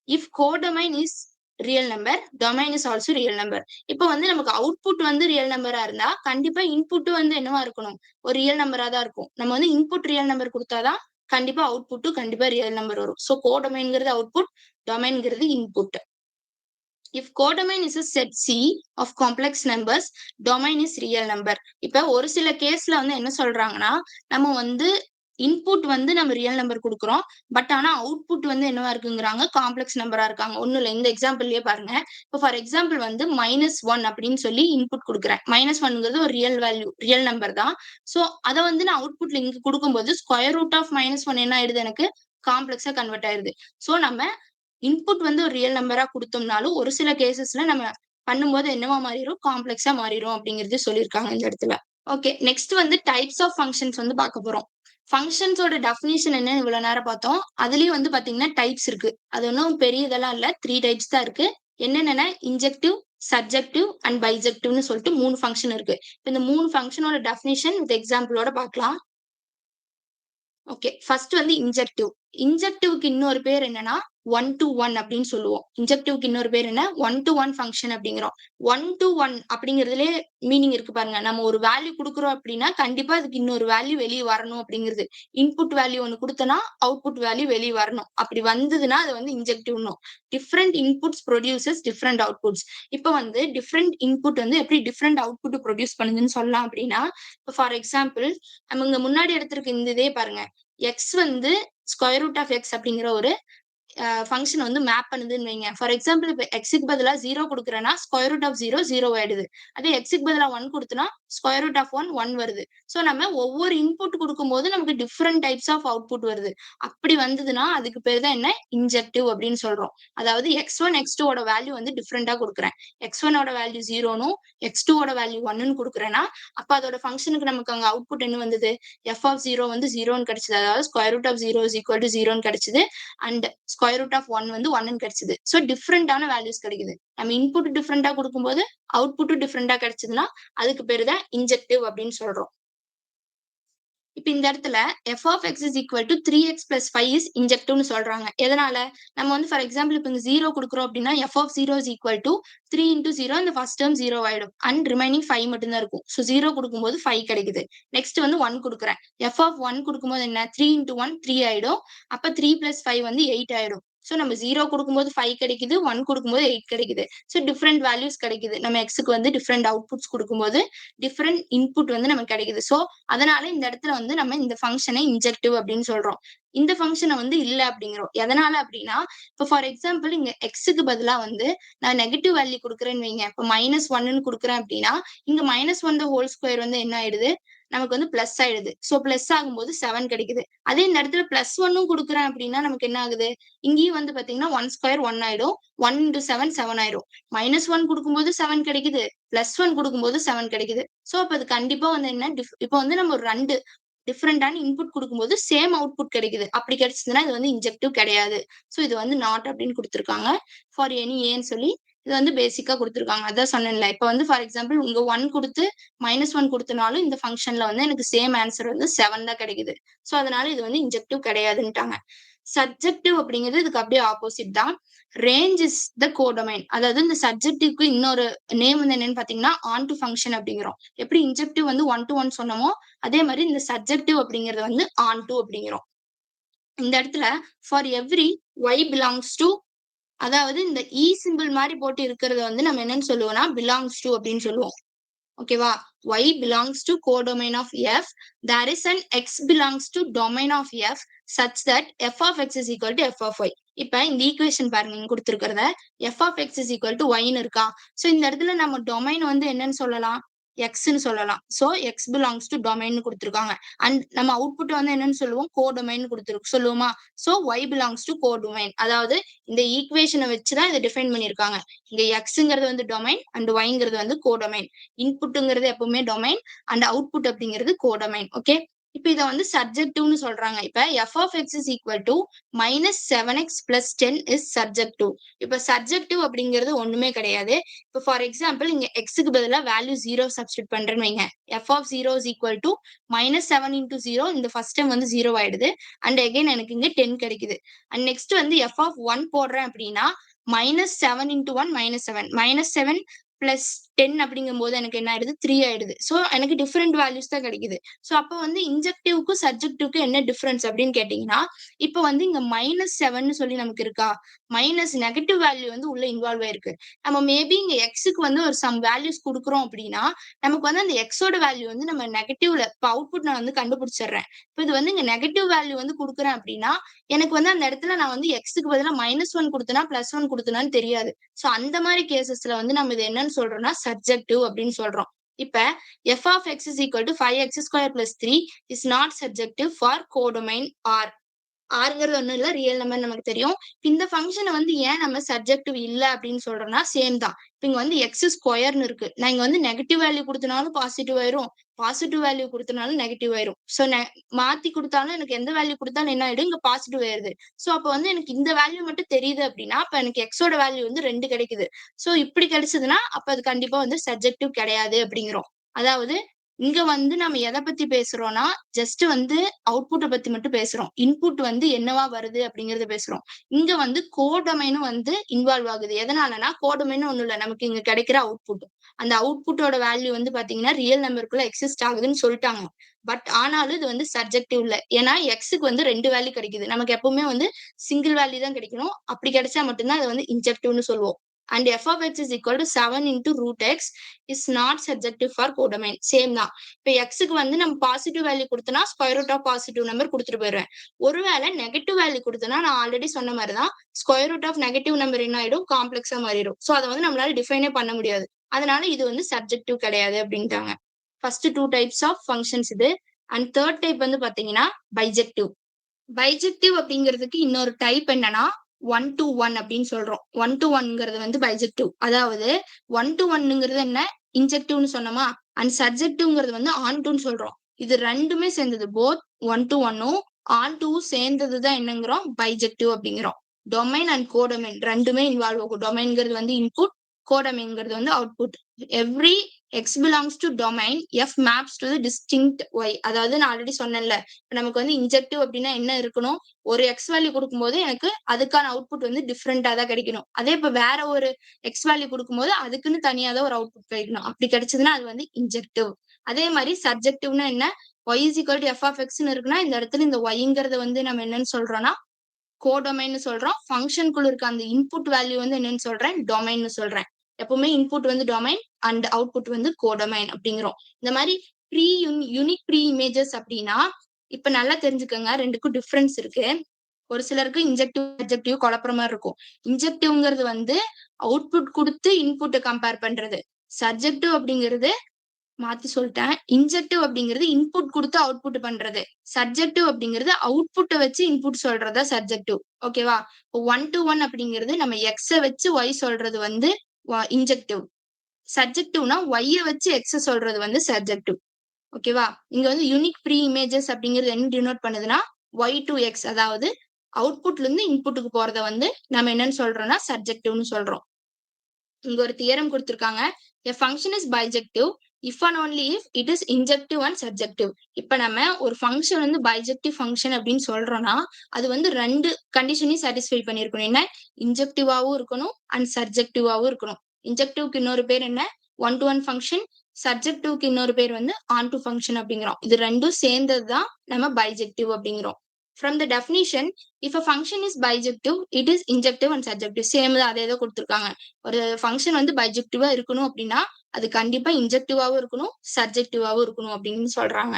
If codomain is real number, domain is also real number. இப்ப வந்து நமக்கு அவுட்புட் வந்து ரியல் நம்பரா இருந்தா, கண்டிப்பா இன்புட்டும் வந்து என்னவா இருக்கணும்? ஒரு ரியல் நம்பரா தான் இருக்கும். நம்ம வந்து இன்புட் ரியல் நம்பர் குடுத்தா தான், கண்டிப்பா அவுட்புட்டும் கண்டிப்பா ரியல் நம்பர் வரும். சோ கோடொமைன்ங்கிறது அவுட்புட், டொமைன்ங்கிறது input. If codomain is a set C of complex numbers, domain is real number. இப்ப ஒரு சில கேஸ்ல வந்து என்ன சொல்றாங்கன்னா, நம்ம வந்து இன்புட் வந்து நம்ம ரியல் நம்பர் குடுக்குறோம். பட் ஆனா அவுட்புட் வந்து என்னவா இருக்குங்கிறாங்க, காம்ப்ளெக்ஸ் நம்பரா இருக்காங்க. ஒண்ணும் இல்ல. இந்த எக்ஸாம்பிள்லயே பாருங்க. இப்ப ஃபார் எக்ஸாம்பிள் வந்து -1 அப்படின்னு சொல்லி இன்புட் குடுக்குறேன். -1ங்கிறது ஒரு ரியல் வேல்யூ, ரியல் நம்பர் தான். சோ அத வந்து நான் அவுட்புட்ல இங்க குடுக்கும்போது ஸ்கொயர் ரூட் ஆஃப் -1 என்ன ஆயிடுது எனக்கு? காம்ப்ளெக்ஸா கன்வெர்ட் ஆயிருது. சோ நம்ம இன்புட் வந்து ஒரு ரியல் நம்பரா குடுத்தோம்னாலும், ஒரு சில கேஸஸ்ல நம்ம பண்ணும்போது என்னவா மாறிரும்? காம்ப்ளெக்ஸா மாறிரும் அப்படிங்கிறது சொல்லியிருக்காங்க இந்த இடத்துல. ஓகே. நெக்ஸ்ட் வந்து டைப்ஸ் ஆஃப் ஃபங்ஷன்ஸ் வந்து பார்க்க போறோம். ஃபங்ஷன்ஸோட டெஃபினிஷன் என்னன்னு இவ்வளவு நேரம் பார்த்தோம். அதுலயும் வந்து பார்த்தீங்கன்னா டைப்ஸ் இருக்கு. அது ஒண்ணும் பெரிய இதெல்லாம் இல்ல. 3 டைப்ஸ் தான் இருக்கு. என்னென்னன்னா இன்ஜெக்டிவ், சப்ஜெக்டிவ் அண்ட் பைஜெக்டிவ்னு சொல்லிட்டு 3 ஃபங்ஷன் இருக்கு. இப்ப இந்த 3 ஃபங்ஷனோட டெஃபினிஷன் வித் எக்ஸாம்பிளோட பார்க்கலாம். ஓகே. ஃபர்ஸ்ட் வந்து இன்ஜெக்டிவ். இன்ஜெக்டிவ்க்கு இன்னொரு பேர் என்னன்னா ஒன் டு ஒன் அப்படின்னு சொல்லுவோம். இன்ஜெக்டிவ்க்கு இன்னொரு பேர் என்ன ஒன் டு ஒன் ஃபங்க்ஷன் அப்படிங்கிறோம். ஒன் டு ஒன் அப்படிங்கிறதுலே மீனிங் இருக்கு பாருங்க. நம்ம ஒரு வேல்யூ கொடுக்குறோம் அப்படின்னா கண்டிப்பா அதுக்கு இன்னொரு வேல்யூ வெளியே வரணும் அப்படிங்கிறது. இன்புட் வேல்யூ ஒன்னு கொடுத்தனா அவுட்புட் வேல்யூ வெளியே வரணும். அப்படி வந்ததுன்னா அது வந்து இன்ஜெக்டிவ்னும். Different inputs produces different outputs. இப்போ வந்து டிஃப்ரெண்ட் இன்புட் வந்து எப்படி டிஃப்ரெண்ட் அவுட்புட் ப்ரொடியூஸ் பண்ணுதுன்னு சொல்லலாம் அப்படின்னா, இப்போ ஃபார் எக்ஸாம்பிள் நம்ம இங்க முன்னாடி எடுத்திருக்க இந்த இதே பாருங்க. எக்ஸ் வந்து ஸ்கொயர் ரூட் ஆஃப் எக்ஸ் அப்படிங்கிற ஒரு ஃபங்ஷன் வந்து மேப் பண்ணுதுன்னு வைங்க. ஃபார் எக்ஸாம்பிள் இப்ப எக்ஸ்க்கு பதிலா 0 குடுக்குறேன்னா, ஸ்கொயர் ரூட் ஆஃப் 0 0 ஆயிடுது. அதே எக்ஸ்க்கு பதிலா 1 குடுத்தனா, ஸ்கொயர் ரூட் ஆஃப் 1 1 வருது. சோ நம்ம ஒவ்வொரு இன்புட் குடுக்கும்போது நமக்கு டிஃபரெண்ட் டைப்ஸ் ஆஃப் அவுட்புட் வருது. அப்படி வந்ததுன்னா, அதுக்கு பேர் தான் என்ன? இன்ஜெக்டிவ் அப்படின்னு சொல்றோம். அதாவது x1, x2 ஓட வேல்யூ வந்து டிஃபரெண்டா குடுக்குறேன். x1 ஓட வேல்யூ 0னும், x2 ஓட வேல்யூ 1ன்னு குடுக்குறேன்னா, அப்ப அதோட ஃபங்ஷனுக்கு நமக்கு அங்க அவுட்புட் என்ன வந்தது? f ஆஃப் 0 வந்து 0ன்னு கிடைச்சது. அதாவது square root of 0 is equal to 0ன்னு கிடைச்சது. அண்ட் ஸ்கொயர் ரூட் ஆஃப் 1 வந்து 1ன்னு கிடைச்சது. சோ டிஃபரெண்டான வேல்யூஸ் கிடைக்குது. நம்ம இன்புட் டிஃபரெண்டா குடுக்கும்போது, அவுட்புட்டும் டிஃபரெண்டா கிடைச்சதுன்னா, அதுக்கு பேரு தான் இன்ஜெக்டிவ் அப்படின்னு சொல்றோம். இப்ப இந்த இடத்துல f of x is equal to 3x plus 5 is இன்ஜெக்டிவ்னு சொல்றாங்க. எதனால? நம்ம வந்து ஃபார் எக்ஸாம்பிள் இப்ப இங்க 0 குடுக்குறோம் அப்படின்னா, f of 0 is equal to 3 into 0 இந்த ஃபர்ஸ்ட் டெர்ம் 0 ஆயிடும். அண்ட் ரிமைனிங் 5 மட்டும் தான் இருக்கும். சோ 0 குடுக்கும்போது 5 கிடைக்குது. நெக்ஸ்ட் வந்து 1 குடுக்குறேன். f of 1 குடுக்கும்போது என்ன? 3 into 1 3 ஆயிடும். அப்ப 3 plus 5 வந்து 8 ஆயிடும். சோ நம்ம 0 குடுக்கும்போது 5 கிடைக்குது. 1 குடுக்கும்போது 8 கிடைக்குது. சோ டிஃபரெண்ட் வேல்யூஸ் கிடைக்குது. நம்ம xக்கு வந்து டிஃபரெண்ட் அவுட்புட்ஸ் குடுக்கும்போது, டிஃபரெண்ட் இன்புட் வந்து நமக்கு கிடைக்குது. சோ அதனால இந்த இடத்துல வந்து நம்ம இந்த ஃபங்ஷனை இன்ஜெக்டிவ் அப்படின்னு சொல்றோம். இந்த ஃபங்ஷனை வந்து இல்ல அப்படிங்கிறோம். எதனால அப்படின்னா, இப்ப ஃபார் எக்ஸாம்பிள் இங்க எக்ஸ்க்கு பதிலா வந்து நான் நெகட்டிவ் வேல்யூ குடுக்குறேன்னு வைங்க. இப்ப -1ன்னு குடுக்குறேன் அப்படின்னா, இங்க -1 த ஹோல் ஸ்கொயர் வந்து என்ன ஆயிடுது? நமக்கு வந்து பிளஸ் ஆயிடுது. சோ பிளஸ் ஆகும்போது 7 கிடைக்குது. அதே இந்த இடத்துல +1ம் குடுக்குறேன் அப்படின்னா நமக்கு என்ன ஆகுது? இங்கேயும் வந்து பாத்தீங்கன்னா 1 ஸ்கொயர் 1 ஆயிடும். 1 இன்டு 7 7 ஆயிரும். -1 குடுக்கும்போது 7 கிடைக்குது. +1 குடுக்கும்போது 7 கிடைக்குது. சோ அப்ப அது கண்டிப்பா வந்து என்ன இப்ப வந்து நம்ம ஒரு 2 டிஃபரெண்டான இன்புட் குடுக்கும்போது சேம் அவுட்புட் கிடைக்குது. அப்படி கிடைச்சதுன்னா இது வந்து இன்ஜெக்டிவ் கிடையாது. சோ இது வந்து நாட் அப்படின்னு குடுத்திருக்காங்க. ஃபார் எனி ஏன்னு சொல்லி இது வந்து பேசிக்கா குடுத்திருக்காங்க. அதான் சொன்னேன்ல. இப்ப வந்து ஃபார் எக்ஸாம்பிள் இங்க 1 குடுத்து -1 குடுத்தனாலும் இந்த ஃபங்ஷன்ல வந்து எனக்கு சேம் ஆன்சர் வந்து 7 தான் கிடைக்குது. சோ அதனால இது வந்து இன்ஜெக்டிவ் கிடையாதுன்ட்டாங்க. சப்ஜெக்டிவ் அப்படிங்கிறது இதுக்கு அப்படியே ஆப்போசிட் தான். Range is the codomain. அதாவது இந்த சப்ஜெக்டிவ்க்கு இன்னொரு நேம் வந்து என்னன்னு பாத்தீங்கன்னா, ஆன் டு ஃபங்ஷன் அப்படிங்கிறோம். எப்படி இன்ஜெக்டிவ் வந்து ஒன் டு ஒன் சொன்னோமோ, அதே மாரி இந்த சப்ஜெக்டிவ் அப்படிங்கிறது வந்து ஆன் டு அப்படிங்கிறோம். இந்த இடத்துல for every y belongs to அதாவது இந்த சிம்பிள் மாரி போட்டு இருக்கிறத வந்து நம்ம என்னன்னு சொல்லுவோம்னா, பிலாங்ஸ் டு அப்படின்னு சொல்லுவோம். ஓகேவா? y belongs to codomain of f. There is an x belongs to domain of f such that f of x is equal to f of y. இப்ப இந்த ஈக்குவேஷன் பாருங்க இங்க குடுத்திருக்கிறத f of x is equal to yன்னு இருக்கா? So இந்த இடத்துல நம்ம domain வந்து என்னன்னு சொல்லலாம்? xன்னு சொல்லலாம். சோ x belongs to domainன்னு குடுத்திருக்காங்க. அண்ட் நம்ம அவுட்புட் வந்து என்னன்னு சொல்லுவோம்? கோடொமைன் சொல்லுவோமா? So y belongs to codomain. அதாவது இந்த ஈக்குவேஷன வச்சு தான் இத டிஃபைன் பண்ணியிருக்காங்க. இங்க xங்கிறது வந்து டொமைன் அண்ட் yங்கிறது வந்து கோடொமைன். இன்புட்ங்கிறது எப்பவுமே டொமைன் அண்ட் அவுட்புட் அப்படிங்கிறது கோடொமைன். ஓகே. இப்ப இத வந்து சப்ஜெக்டிவ்னு சொல்றாங்க. இப்ப f of x is equal to -7x plus 10 is subjective. இப்ப சப்ஜெக்டிவ் அப்படிங்கிறது ஒண்ணுமே கிடையாது. இப்ப ஃபார் எக்ஸாம்பிள் இங்க xக்கு பதிலா வேல்யூ 0 சப்ஸ்டிட்யூட் பண்றேன்னு வைங்க. f of 0 is equal to -7 into 0 இந்த ஃபர்ஸ்ட் டைம் வந்து 0 ஆயிடுது. அண்ட் அகைன் எனக்கு இங்க 10 கிடைக்குது. அண்ட் நெக்ஸ்ட் வந்து f of 1 போடுறேன் அப்படின்னா -7 into 1 -7 -7 பிளஸ் 10 அப்படிங்கும்போது எனக்கு என்ன ஆயிடுது? 3 ஆயிடுது. சோ எனக்கு டிஃபரெண்ட் வேல்யூஸ் தான் கிடைக்குது. சோ அப்ப வந்து இன்ஜெக்டிவ்க்கும் சப்ஜெக்டிவ்க்கும் என்ன டிஃபரன்ஸ் அப்படின்னு கேட்டீங்கன்னா, இப்ப வந்து இங்க -7ன்னு சொல்லி நமக்கு இருக்கா? மைனஸ் நெகட்டிவ் வேல்யூ வந்து உள்ள இன்வால்வ் ஆயிருக்கு. நம்ம மேபி இங்க எக்ஸ்க்கு வந்து ஒரு சம் வேல்யூஸ் குடுக்குறோம் அப்படின்னா, நமக்கு வந்து அந்த எக்ஸோட வேல்யூ வந்து நம்ம நெகட்டிவ்ல இப்ப அவுட்புட் நான் வந்து கண்டுபிடிச்சிடுறேன். இப்ப இது வந்து இங்க நெகட்டிவ் வேல்யூ வந்து குடுக்குறேன் அப்படின்னா, எனக்கு வந்து அந்த இடத்துல நான் வந்து எக்ஸ்க்கு பதிலா -1 குடுத்தனா, +1 குடுத்தனான்னு தெரியாது. சோ அந்த மாரி கேஸஸ்ல வந்து நம்ம இது என்னன்னு சொல்றோம்னா, சப்ஜெக்டிவ் அப்படின்னு சொல்றோம். இப்ப f of x is equal to 5x square plus 3 is not subjective for codomain R. ஆர்ங்கிறது ஒண்ணும் இல்ல. ரியல் நம்பர்ன்னு நமக்கு தெரியும். இந்த ஃபங்ஷன வந்து ஏன் நம்ம சப்ஜெக்டிவ் இல்ல அப்படின்னு சொல்றோம்னா, சேம் தான். இப்ப இங்க வந்து எக்ஸ் ஸ்கொயர்ன்னு இருக்கு. நான் இங்க வந்து நெகட்டிவ் வேல்யூ குடுத்தனாலும் பாசிட்டிவ் ஆயிரும். பாசிட்டிவ் வேல்யூ குடுத்தனாலும் நெகட்டிவ் ஆயிரும். சோ மாத்தி குடுத்தாலும் எனக்கு எந்த வேல்யூ குடுத்தாலும் என்ன ஆயிடும்? இங்க பாசிட்டிவ் ஆயிருது. சோ அப்ப வந்து எனக்கு இந்த வேல்யூ மட்டும் தெரியுது அப்படின்னா, அப்ப எனக்கு எக்ஸோட வேல்யூ வந்து 2 கிடைக்குது. சோ இப்படி கிடைச்சதுன்னா, அப்ப அது கண்டிப்பா வந்து சப்ஜெக்டிவ் கிடையாது அப்படிங்கிறோம். அதாவது இங்க வந்து நம்ம எத பத்தி பேசுறோம்னா, ஜஸ்ட் வந்து அவுட்புட்ட பத்தி மட்டும் பேசுறோம். இன்புட் வந்து என்னவா வருது அப்படிங்கிறத பேசுறோம். இங்க வந்து கோடொமைனும் வந்து இன்வால்வ் ஆகுது. எதனாலனா, கோடொமைன் ஒண்ணும் இல்ல. நமக்கு இங்க கிடைக்கிற அவுட்புட். அந்த அவுட்புட்டோட வேல்யூ வந்து பாத்தீங்கன்னா, ரியல் நம்பருக்குள்ள எக்ஸிஸ்ட் ஆகுதுன்னு சொல்ட்டாங்க. பட் ஆனாலும் இது வந்து சப்ஜெக்டிவ் இல்ல. ஏன்னா, எக்ஸ்க்கு வந்து 2 வேல்யூ கிடைக்குது. நமக்கு எப்பவுமே வந்து சிங்கிள் வேல்யூ தான் கிடைக்கணும். அப்படி கிடைச்சா மட்டும் தான் அத வந்து இன்ஜெக்டிவ்னு சொல்லுவோம். And f of x is equal to 7 into root x is not subjective for codomain. Same தான். இப்ப எக்ஸ்க்கு வந்து நம்ம பாசிட்டிவ் வேல்யூ குடுத்தோம்னா, square root of positive number குடுத்துட்டு போயிருவேன். ஒருவேளை நெகட்டிவ் வேல்யூ குடுத்தோம்னா, நான் ஆல்ரெடி சொன்ன மாரி தான், square root of negative number என்ன ஆயிடும்? காம்ப்ளெக்ஸா மாறிடும். சோ அத வந்து நம்மளால டிஃபைனே பண்ண முடியாது. அதனால இது வந்து சப்ஜெக்டிவ் கிடையாது அப்படின்ட்டாங்க. ஃபர்ஸ்ட் 2 டைப்ஸ் ஆஃப் ஃபங்ஷன்ஸ் இது. அண்ட் 3 டைப் வந்து பாத்தீங்கன்னா, பைஜெக்டிவ். பைஜெக்டிவ் அப்படிங்கிறதுக்கு இன்னொரு டைப் என்னன்னா, ஒன் to ஒன் அப்படின்னு சொல்றோம். ஒன் to ஒன்ங்கிறது வந்து பைஜெக்டிவ். அதாவது 1 to 1ங்கிறது என்ன? இன்ஜெக்டிவ்னு சொன்னோமா? அண்ட் சப்ஜெக்டிவ்ங்கிறது வந்து ஆன் டூன்னு சொல்றோம். இது 2மே சேர்ந்தது. போத் ஒன் to ஒன்னும் ஆன் டூவும் சேர்ந்தது தான் என்னங்கிறோம்? பைஜெக்டிவ் அப்படிங்கிறோம். டொமைன் அண்ட் கோடொமைன் 2மே இன்வால்வ் ஆகும். டொமைன்ங்கிறது வந்து இன்புட், கோடொமைன்ங்கிறது வந்து output. Every x belongs to domain, f maps to the distinct y. அதாவது நான் ஆல்ரெடி சொன்னேன்ல, நமக்கு வந்து இன்ஜெக்டிவ் அப்படின்னா என்ன இருக்கணும்? ஒரு எக்ஸ் வேல்யூ குடுக்கும்போது எனக்கு அதுக்கான அவுட்புட் வந்து டிஃபரெண்டா தான் கிடைக்கணும். அதே இப்ப வேற ஒரு எக்ஸ் வேல்யூ குடுக்கும்போது அதுக்குன்னு தனியா தான் ஒரு அவுட்புட் கிடைக்கணும். அப்படி கிடைச்சதுன்னா அது வந்து இன்ஜெக்டிவ். அதே மாரி சப்ஜெக்டிவ்னா என்ன? y is equal to f of xன்னு இருக்குன்னா, இந்த இடத்துல இந்த yங்கிறத வந்து நம்ம என்னன்னு சொல்றோம்னா, கோடொமைன்னு சொல்றோம். ஃபங்ஷனுக்குள்ள இருக்க அந்த இன்புட் வேல்யூ வந்து என்னன்னு சொல்றேன்? டொமைன்னு சொல்றேன். எப்பவுமே இன்புட் வந்து டொமைன் அண்ட் அவுட்புட் வந்து கோடொமைன் அப்படிங்கிறோம். இந்த மாரி யூனிக் ப்ரீ இமேஜஸ் அப்படின்னா, இப்ப நல்லா தெரிஞ்சுக்கங்க 2க்கும் டிஃபரன்ஸ் இருக்கு. ஒரு சிலருக்கு இன்ஜெக்டிவ், சப்ஜெக்டிவ் குழப்புற மாரி இருக்கும். இன்ஜெக்டிவ்ங்கிறது வந்து அவுட்புட் குடுத்து இன்புட்ட கம்பேர் பண்றது. சப்ஜெக்டிவ் அப்படிங்கிறது மாத்தி சொல்ட்டேன். இன்ஜெக்டிவ் அப்படிங்கிறது இன்புட் குடுத்து அவுட்புட் பண்றது. சப்ஜெக்டிவ் அப்படிங்கிறது அவுட்புட்ட வச்சு இன்புட் சொல்றது தான் சப்ஜெக்டிவ். ஓகேவா? இப்போ ஒன் to ஒன் அப்படிங்கிறது நம்ம எக்ஸ வச்சு ஒய் சொல்றது வந்து இன்ஜெக்டிவ். சப்ஜெக்டிவ்னா ஒய்ய வச்சு எக்ஸ சொல்றது வந்து சப்ஜெக்டிவ். ஓகேவா? இங்க வந்து யூனிக் ப்ரீ இமேஜஸ் அப்படிங்கிறது என்ன டினோட் பண்ணுதுன்னா, ஒய் to எக்ஸ் அதாவது அவுட்புட்ல இருந்து இன்புட்க்கு போறத வந்து நம்ம என்னன்னு சொல்றோம்னா சப்ஜெக்டிவ்னு சொல்றோம். இங்க ஒரு தியரம் குடுத்திருக்காங்க. A function is bijective if and only if it is injective and subjective. இப்ப நம்ம ஒரு ஃபங்ஷன் வந்து பைஜெக்டிவ் ஃபங்ஷன் அப்படின்னு சொல்றோம்னா, அது வந்து 2 கண்டிஷனையும் சாட்டிஸ்ஃபை பண்ணியிருக்கணும். என்ன? இன்ஜெக்டிவாவும் இருக்கணும் அண்ட் சப்ஜெக்டிவாவும் இருக்கணும். இன்ஜெக்டிவ்க்கு இன்னொரு பேர் என்ன? One to one function. சப்ஜெக்டிவ்க்கு இன்னொரு பேர் வந்து ஆன் டூ ஃபங்ஷன் அப்படிங்கிறோம். இது 2ம் சேர்ந்தது தான் நம்ம பைஜெக்டிவ் அப்படிங்கிறோம். From the definition, if a function is bijective, it is injective and subjective. Same தான் அதே தான் குடுத்திருக்காங்க. ஒரு ஃபங்ஷன் வந்து பைஜெக்டிவா இருக்கணும் அப்படின்னா, அது கண்டிப்பா இன்ஜெக்டிவாவும் இருக்கணும், சப்ஜெக்டிவாவும் இருக்கணும் அப்படின்னு சொல்றாங்க.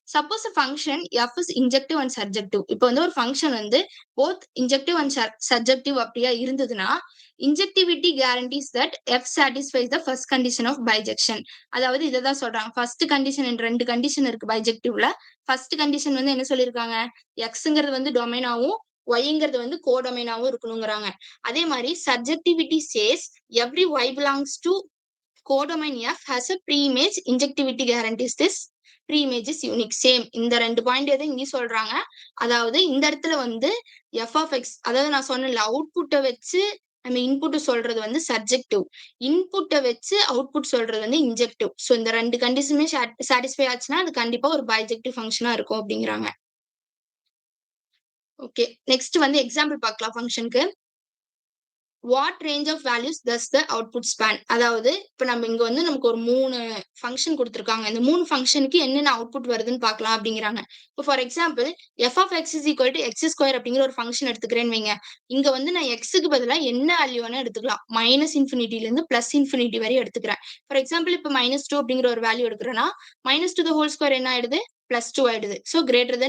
Suppose a function f is injective and subjective. இப்ப வந்து ஒரு ஃபங்ஷன் வந்து போத் இன்ஜெக்டிவ் அண்ட் சப்ஜெக்டிவ் அப்படியா இருந்ததுன்னா, இன்ஜெக்டிவிட்டி guarantees that f satisfies the first condition of bijection. அதாவது இத தான் சொல்றாங்க. ஃபர்ஸ்ட் கண்டிஷன் 2 கண்டிஷன் இருக்கு பைஜெக்டிவ்ல. ஃபர்ஸ்ட் கண்டிஷன் வந்து என்ன சொல்லியிருக்காங்க? எக்ஸ்ங்கிறது வந்து டொமைனாவும், ஒய்ங்கிறது வந்து கோடொமைனாவும் இருக்கணுங்கிறாங்க. அதே மாரி surjectivity says every y belongs to codomain F has a pre-image. Injectivity guarantees this pre-image is unique. Same இந்த 2 பாயிண்ட் எதை இங்கேயும் சொல்றாங்க. அதாவது இந்த இடத்துல வந்து f of x அதாவது நான் சொன்னேன்ல அவுட்புட்ட வச்சு நம்ம இன்புட் சொல்றது வந்து சப்ஜெக்டிவ். இன்புட்ட வச்சு அவுட்புட் சொல்றது வந்து இன்ஜெக்டிவ். சோ இந்த 2 கண்டிஷனுமே சாட்டிஸ்ஃபை ஆச்சுன்னா அது கண்டிப்பா ஒரு பைஜெக்டிவ் ஃபங்ஷனா இருக்கும் அப்படிங்கிறாங்க. ஓகே. நெக்ஸ்ட் வந்து எக்ஸாம்பிள் பார்க்கலாம் ஃபங்ஷனுக்கு. What range of values does the output span? அதாவது இப்ப நம்ம இங்க வந்து நமக்கு ஒரு 3 ஃபங்ஷன் குடுத்திருக்காங்க. இந்த 3 ஃபங்ஷனுக்கு என்னென்ன அவுட்புட் வருதுன்னு பார்க்கலாம் அப்படிங்கிறாங்க. இப்போ for example f of x is equal to x square அப்படிங்கிற ஒரு ஃபங்ஷன் எடுத்துக்கிறேன்னு வைங்க. இங்க வந்து நான் xக்கு பதிலா என்ன வேல்யூ வேணா எடுத்துக்கலாம். மைனஸ் இன்ஃபினிட்டில இருந்து பிளஸ் இன்ஃபினிட்டி வரை எடுத்துக்கிறேன். ஃபார் எக்ஸாம்பிள் இப்ப -2 அப்படிங்கிற ஒரு வேல்யூ எடுக்கிறேன்னா, -2 த ஹோல் ஸ்கொயர் என்ன ஆயிடுது? +2 ஆயிடுது. So greater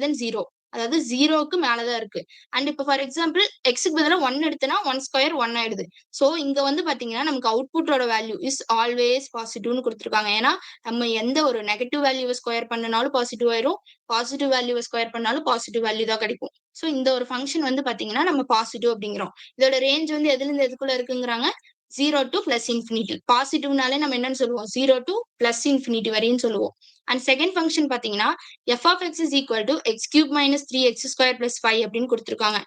than 0. அதாவது 0க்கு மேல தான் இருக்கு. அண்ட் இப்ப ஃபார் எக்ஸாம்பிள் எக்ஸ்க்கு பதிலா 1 எடுத்தேன்னா 1 ஸ்கொயர் 1 ஆயிடுது. சோ இங்க வந்து பாத்தீங்கன்னா நமக்கு அவுட்புட்டோட வேல்யூ இஸ் ஆல்வேஸ் பாசிட்டிவ்னு குடுத்திருக்காங்க. ஏன்னா நம்ம எந்த ஒரு நெகட்டிவ் வேல்யூவ ஸ்கொயர் பண்ணனாலும் பாசிட்டிவ் ஆயிரும். பாசிட்டிவ் வேல்யூவ ஸ்கொயர் பண்ணாலும் பாசிட்டிவ் வேல்யூ தான் கிடைக்கும். சோ இந்த ஒரு ஃபங்ஷன் வந்து பாத்தீங்கன்னா நம்ம பாசிட்டிவ் அப்படிங்கிறோம். இதோட ரேஞ்ச் வந்து எதுல இருந்து எதுக்குள்ள இருக்குங்கிறாங்க? 0 to plus infinity. பாசிட்டிவ்னாலே நம்ம என்னன்னு சொல்லுவோம்? 0 to plus infinity வரையும் சொல்லுவோம். அண்ட் செகண்ட் ஃபங்ஷன் பார்த்தீங்கன்னா, f of x is equal to x cube minus 3x square plus 5 அப்படின்னு குடுத்திருக்காங்க.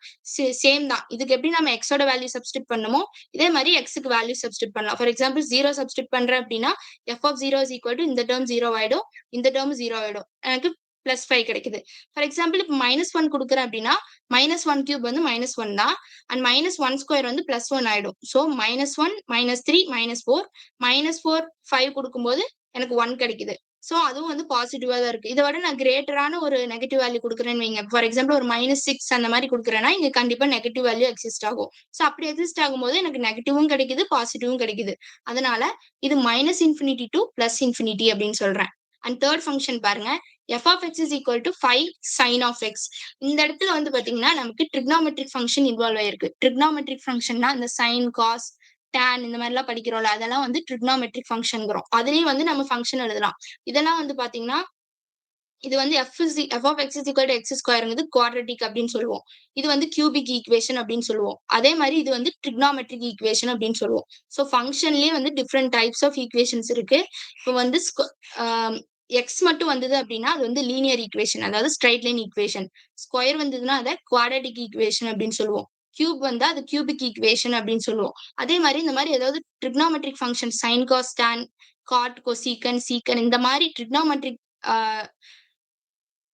சேம் தான். இதுக்கு எப்படி நம்ம x ஓட வேல்யூ சப்ஸ்டிட்யூட் பண்ணோமோ, இதே மாரி x க்கு வேல்யூ சப்ஸ்டிட்யூட் பண்ணலாம். ஃபார் எக்ஸாம்பிள் 0 சப்ஸ்டிட்யூட் பண்றேன் அப்படின்னா, f of 0 is equal to இந்த டெர்ம் 0 ஆயிடும். இந்த டெர்ம் 0 ஆயிடும். எனக்கு பிளஸ் 5 கிடைக்குது. ஃபார் எக்ஸாம்பிள் இப்ப -1 குடுக்குறேன் அப்படின்னா, -1 கியூப் வந்து -1 தான். அண்ட் -1 ஸ்கொயர் வந்து +1 ஆயிடும். ஸோ -1, -3, -4, -4, 5 குடுக்கும்போது எனக்கு 1 கிடைக்குது. ஸோ அதுவும் வந்து பாசிட்டிவா தான் இருக்கு. இத விட நான் கிரேட்டரான ஒரு நெகட்டிவ் வேல்யூ குடுக்குறேன்னு வைங்க. ஃபார் எக்ஸாம்பிள் ஒரு -6 அந்த மாரி குடுக்குறேன்னா, இங்க கண்டிப்பா நெகட்டிவ் வேல்யூ எக்ஸிஸ்ட் ஆகும். ஸோ அப்படி எக்ஸிஸ்ட் ஆகும்போது எனக்கு நெகட்டிவும் கிடைக்குது, பாசிட்டிவும் கிடைக்குது. அதனால இது -infinity to +infinity அப்படின்னு சொல்றேன். அண்ட் தேர்ட் ஃபங்ஷன் பாருங்க. f of x is equal to 5 sin of x. இந்த இடத்துல வந்து பாத்தீங்கன்னா நமக்கு ட்ரிக்னாமெட்ரிக் ஃபங்ஷன் இன்வால்வ் ஆயிருக்கு. ட்ரிக்னாமெட்ரிக் ஃபங்ஷன்னா இந்த sin, cos, tan இந்த மாதிரிலாம் படிக்கிறோம்ல, அதெல்லாம் வந்து ட்ரிக்னாமெட்ரிக் ஃபங்ஷன்ங்கிறோம். அதுலயும் வந்து நம்ம ஃபங்ஷன் எழுதலாம். இதெல்லாம் வந்து பாத்தீங்கன்னா, இது வந்து f of x is equal to x ஸ்கொயர்ங்கிறது குவாட்ரடிக் அப்படின்னு சொல்லுவோம். இது வந்து கியூபிக் ஈக்குவேஷன் அப்படின்னு சொல்லுவோம். அதே மாதிரி இது வந்து ட்ரிக்னாமெட்ரிக் ஈக்குவேஷன் அப்படின்னு சொல்லுவோம். ஸோ ஃபங்ஷன்லயே வந்து டிஃப்ரெண்ட் டைப்ஸ் ஆஃப் ஈக்குவேஷன்ஸ் இருக்கு. இப்போ வந்து எக்ஸ் மட்டும் வந்தது அப்படின்னா அது வந்து லீனியர் ஈக்குவேஷன், அதாவது ஸ்ட்ரைட் லைன் ஈக்குவேஷன். ஸ்கொயர் வந்ததுன்னா அதை குவாட்ரடிக் ஈக்குவேஷன் அப்படின்னு சொல்லுவோம். கியூப் வந்தா அது கியூபிக் ஈக்குவேஷன் அப்படின்னு சொல்லுவோம். அதே மாதிரி இந்த மாதிரி ஏதாவது trigonometric function sine, cos, tan, cot, cosecant, secant இந்த மாதிரி ட்ரிக்னாமெட்ரிக்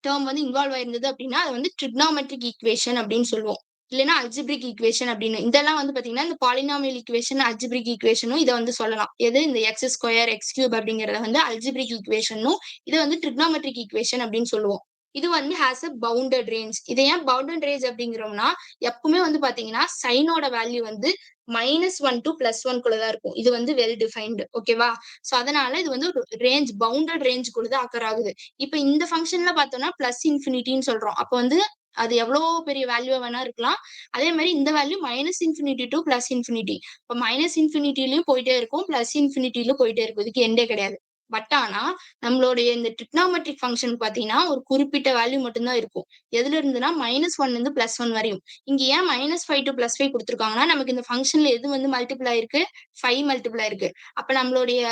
டேர்ம் வந்து இன்வால்வ் ஆயிருந்தது அப்படின்னா அது வந்து ட்ரிக்னாமெட்ரிக் ஈக்குவேஷன் அப்படின்னு சொல்லுவோம். இல்லைன்னா அல்ஜிப்ரிக் ஈக்குவேஷன் அப்படின்னு. இதெல்லாம் வந்து பாத்தீங்கன்னா இந்த பாலினாமியல் ஈக்குவேஷன், அல்ஜிப்ரிக் ஈக்குவேஷனும் இதை வந்து சொல்லலாம். எது இந்த எக்ஸ் ஸ்கொயர், எக்ஸ் கியூப் அப்படிங்கறத வந்து அல்ஜிப்ரிக் ஈக்குவேஷனும், இதை வந்து ட்ரிக்னாமெட்ரிக் ஈக்குவேஷன் அப்படின்னு சொல்லுவோம். இது வந்து ஹேஸ் அ பவுண்டட் ரேஞ்ச். இதை ஏன் பவுண்டட் ரேஞ்ச் அப்படிங்கிறோம்னா, எப்பவுமே வந்து பாத்தீங்கன்னா சைனோட வேல்யூ வந்து -1 to +1 குள்ளதான் இருக்கும். இது வந்து வெல் டிஃபைன்டு. ஓகேவா? சோ அதனால இது வந்து ஒரு ரேஞ்ச், பவுண்டட் ரேஞ்சுக்குள்ளதான் அக்கர் ஆகுது. இப்ப இந்த ஃபங்ஷன்ல பார்த்தோம்னா பிளஸ் இன்ஃபினிட்டின்னு சொல்றோம். அப்ப வந்து அது எவ்வளவு பெரிய வேல்யூவா வேணா இருக்கலாம். அதே மாதிரி இந்த வேல்யூ -infinity to +infinity. இப்ப -infinityலயும் போயிட்டே இருக்கும், +infinityலயும் போயிட்டே இருக்கும். இதுக்கு எண்டே கிடையாது. பட் ஆனா நம்மளுடைய இந்த ட்ரிக்னாமெட்ரிக் ஃபங்ஷன் பாத்தீங்கன்னா ஒரு குறிப்பிட்ட வேல்யூ மட்டும்தான் இருக்கும். எதுல இருந்துன்னா -1 இருந்து +1 வரையும். இங்க ஏன் -5 to +5 கொடுத்திருக்காங்கன்னா நமக்கு இந்த ஃபங்ஷன்ல எது வந்து மல்டிபிள் ஆயிருக்கு? 5 மல்டிபிள் ஆயிருக்கு. அப்ப நம்மளுடைய